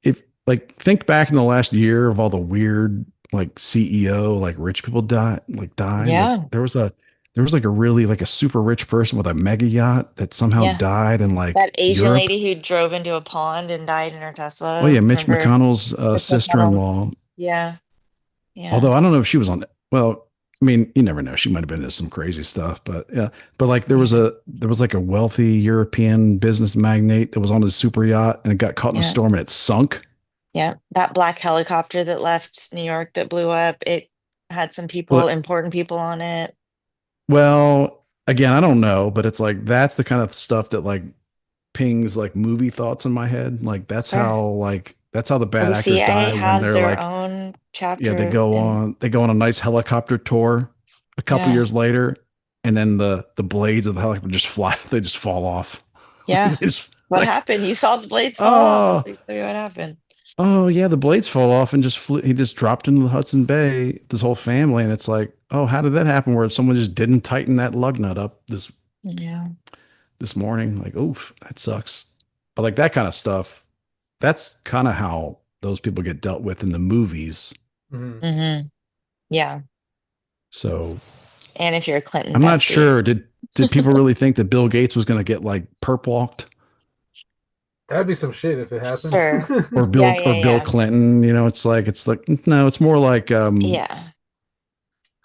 if like think back in the last year of all the weird like CEO like rich people died like Yeah. there was like a really like a super rich person with a mega yacht that somehow Yeah. died in like That Asian Europe. lady who drove into a pond and died in her Oh yeah, Tesla. Mitch Remember? McConnell's Mitch McConnell. sister-in-law. Yeah. Yeah. Although I don't know if she was on. Well, I mean, you never know. She might have been into some crazy stuff, but yeah. But like Yeah. there was like a wealthy European business magnate that was on his super yacht and it got caught in a Yeah. storm and it sunk. Yeah. That black helicopter that left New York that blew up, it had some people, Well, important people on it. well, again, I don't know, but it's like that's the kind of stuff that like pings like movie thoughts in my head. Like Sure. that's how the Well, bad the actors CIA die when has they're their like, own yeah, chapter and they go on a nice helicopter tour a couple yeah. years later, and then the blades of the helicopter just fly, they just fall off. Like, Yeah. they just What like, happened? You saw the blades fall off. That's oh, basically what happened. oh yeah, the blades fall off and just flew, he just dropped into the Hudson Bay, this whole family, and it's like, oh, how did that happen? Where someone just didn't tighten that lug nut up Yeah. this morning? Like, oof, that sucks. But like that kind of stuff, that's kind of how those people get dealt with in the movies. Mhm. Hmm. Yeah. So And if you're a Clinton I'm not bestie. sure. Did people really think that Bill Gates was going to get like perp walked That'd be some shit if it happened. Sure. Yeah, Or yeah, Bill yeah. Clinton? You know, it's like no, it's more like Yeah.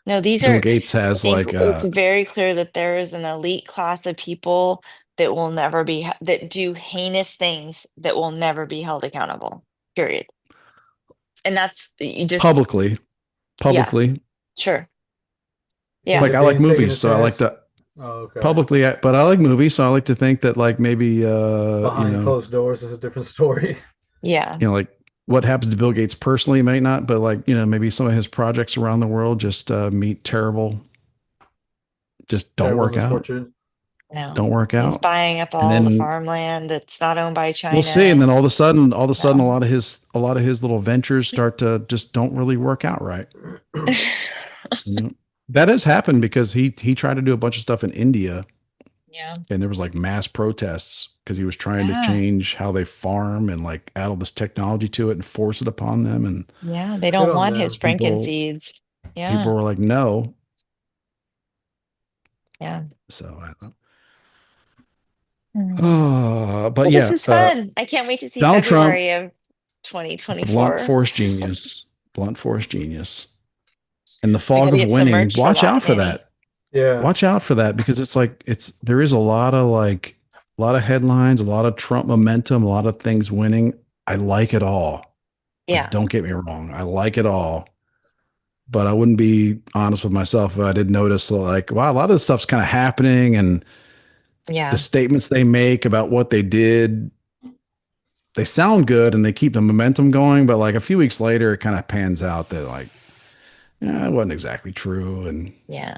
No, these Bill are, Gates I has think like it's very clear that there is an elite class of people that will never be, that do heinous things that will never be held accountable, period. And that's, you just, publicly yeah, publicly. sure. So Yeah. Like they're I like being taken movies, to so I like task. to Oh, okay. publicly, but I like movies, so I like to think that like maybe Behind closed doors is a different story. Yeah. like what happens to Bill Gates personally might not, but like maybe some of his projects around the world just meet terrible, just Terrible misfortune. No. don't work He's out, buying up and all the then farmland that's not owned by we'll see. And China. then all of a sudden, No. a lot of his little ventures start to just don't really work out right. You know, that has happened because he tried to do a bunch of stuff in India, Yeah. and there was like mass protests because he was trying to Yeah. change how they farm and like add all this technology to it and force it upon them. And Yeah. They Good don't on want his them. people frankenseeds. people Yeah. were like, no. Yeah. So I don't Mm. know. But Well, this yeah, is fun. I can't wait to see Donald Trump, February of blunt 2024. force genius, blunt force genius. In the We got fog to of get some winning, merch for watch that, out for maybe. that. Yeah. Watch out for that because it's like there is a lot of like a lot of headlines, a lot of Trump momentum, a lot of things winning. I like it all. Like, Yeah. don't get me wrong, I like it all. But I wouldn't be honest with myself if I did notice like, wow, a lot of this stuff's kind of happening, and the Yeah. statements they make about what they did, they sound good and they keep the momentum going. But like a few weeks later, it kind of pans out that like, yeah, it wasn't exactly true, and Yeah.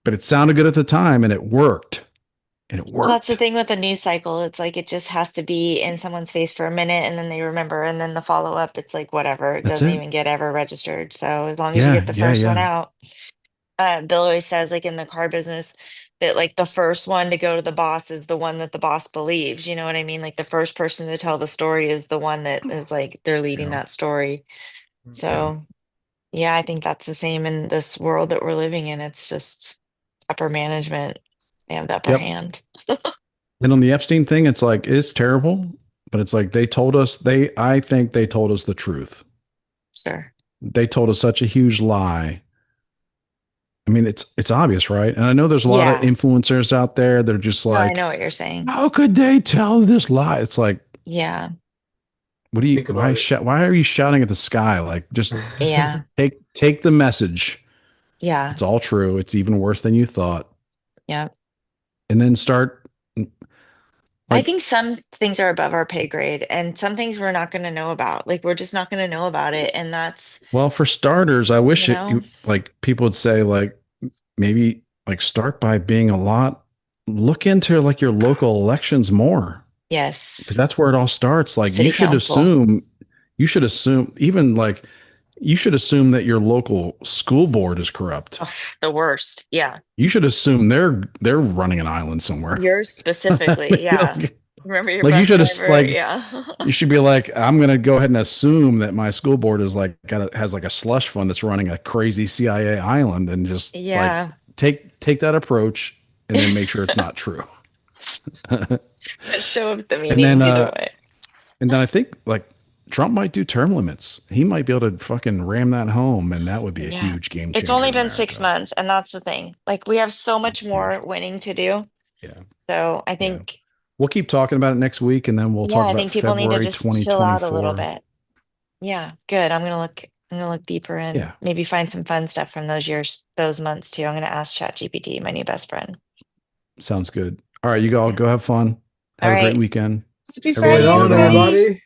but it sounded good at the time, and it worked, Well, that's the worked. thing with the news cycle. It's like it just has to be in someone's face for a minute and then they remember. And then the follow up, it's like whatever. It That's doesn't it. even get ever registered. So as long as you Yeah, get the yeah, first one yeah. out, Bill always says, like in the car business, that like the first one to go to the boss is the one that the boss believes. You know what I mean? Like the first person to tell the story is the one that is like they're leading Yeah, that story. yeah. So yeah, I think that's the same in this world that we're living in. It's just upper management. They have the upper Yep. hand. And on the Epstein thing, it's like it's terrible, but it's like I think they told us the truth. Sure. They told us such a huge lie. I mean, it's obvious, right? And I know there's a lot of Yeah. influencers out there that are just No, I like, know what you're saying. how could they tell this lie? It's like, Yeah. Think about it. why are you shouting at the sky? Like, just Yeah. take the message. Yeah. It's all true. It's even worse than you thought. Yeah. And then start I Like, think some things are above our pay grade, and some things we're not going to know about. Like we're just not going to know about it, and that's, well, for starters, I you wish it know, like people would say like maybe like start by being a lot look into like your local elections more because yes, that's where it all starts. Like city council. you should assume even like you should assume that your local school board is corrupt. Ugh, the worst. Yeah. You should assume they're running an island somewhere. Yours specifically. Yeah. like, Remember your like you bus should have driver? like Yeah. you should be like, I'm gonna go ahead and assume that my school board is like has like a slush fund that's running a crazy CIA island, and just like Yeah. take that approach, and then make sure it's not true. Show up the and then meetings either way. and then I think like Trump might do term limits. He might be able to fucking ram that home, and that would be a Yeah. huge game It's changer only in been 6 months, and that's the thing. Like we have so much Huge. more winning to do. Yeah, So I yeah. think, We'll keep talking about it next week, and then we'll yeah, talk I about think people need to February just chill out a little 2024. bit. Yeah, good. I'm gonna look deeper and Yeah, maybe find some fun stuff from those years, those months too. I'm gonna ask ChatGPT, my new best friend. sounds good. All right, you all Yeah. go have fun. All Have a great right. weekend. Happy Everybody Right Friday, have a on, good one. everybody. everybody.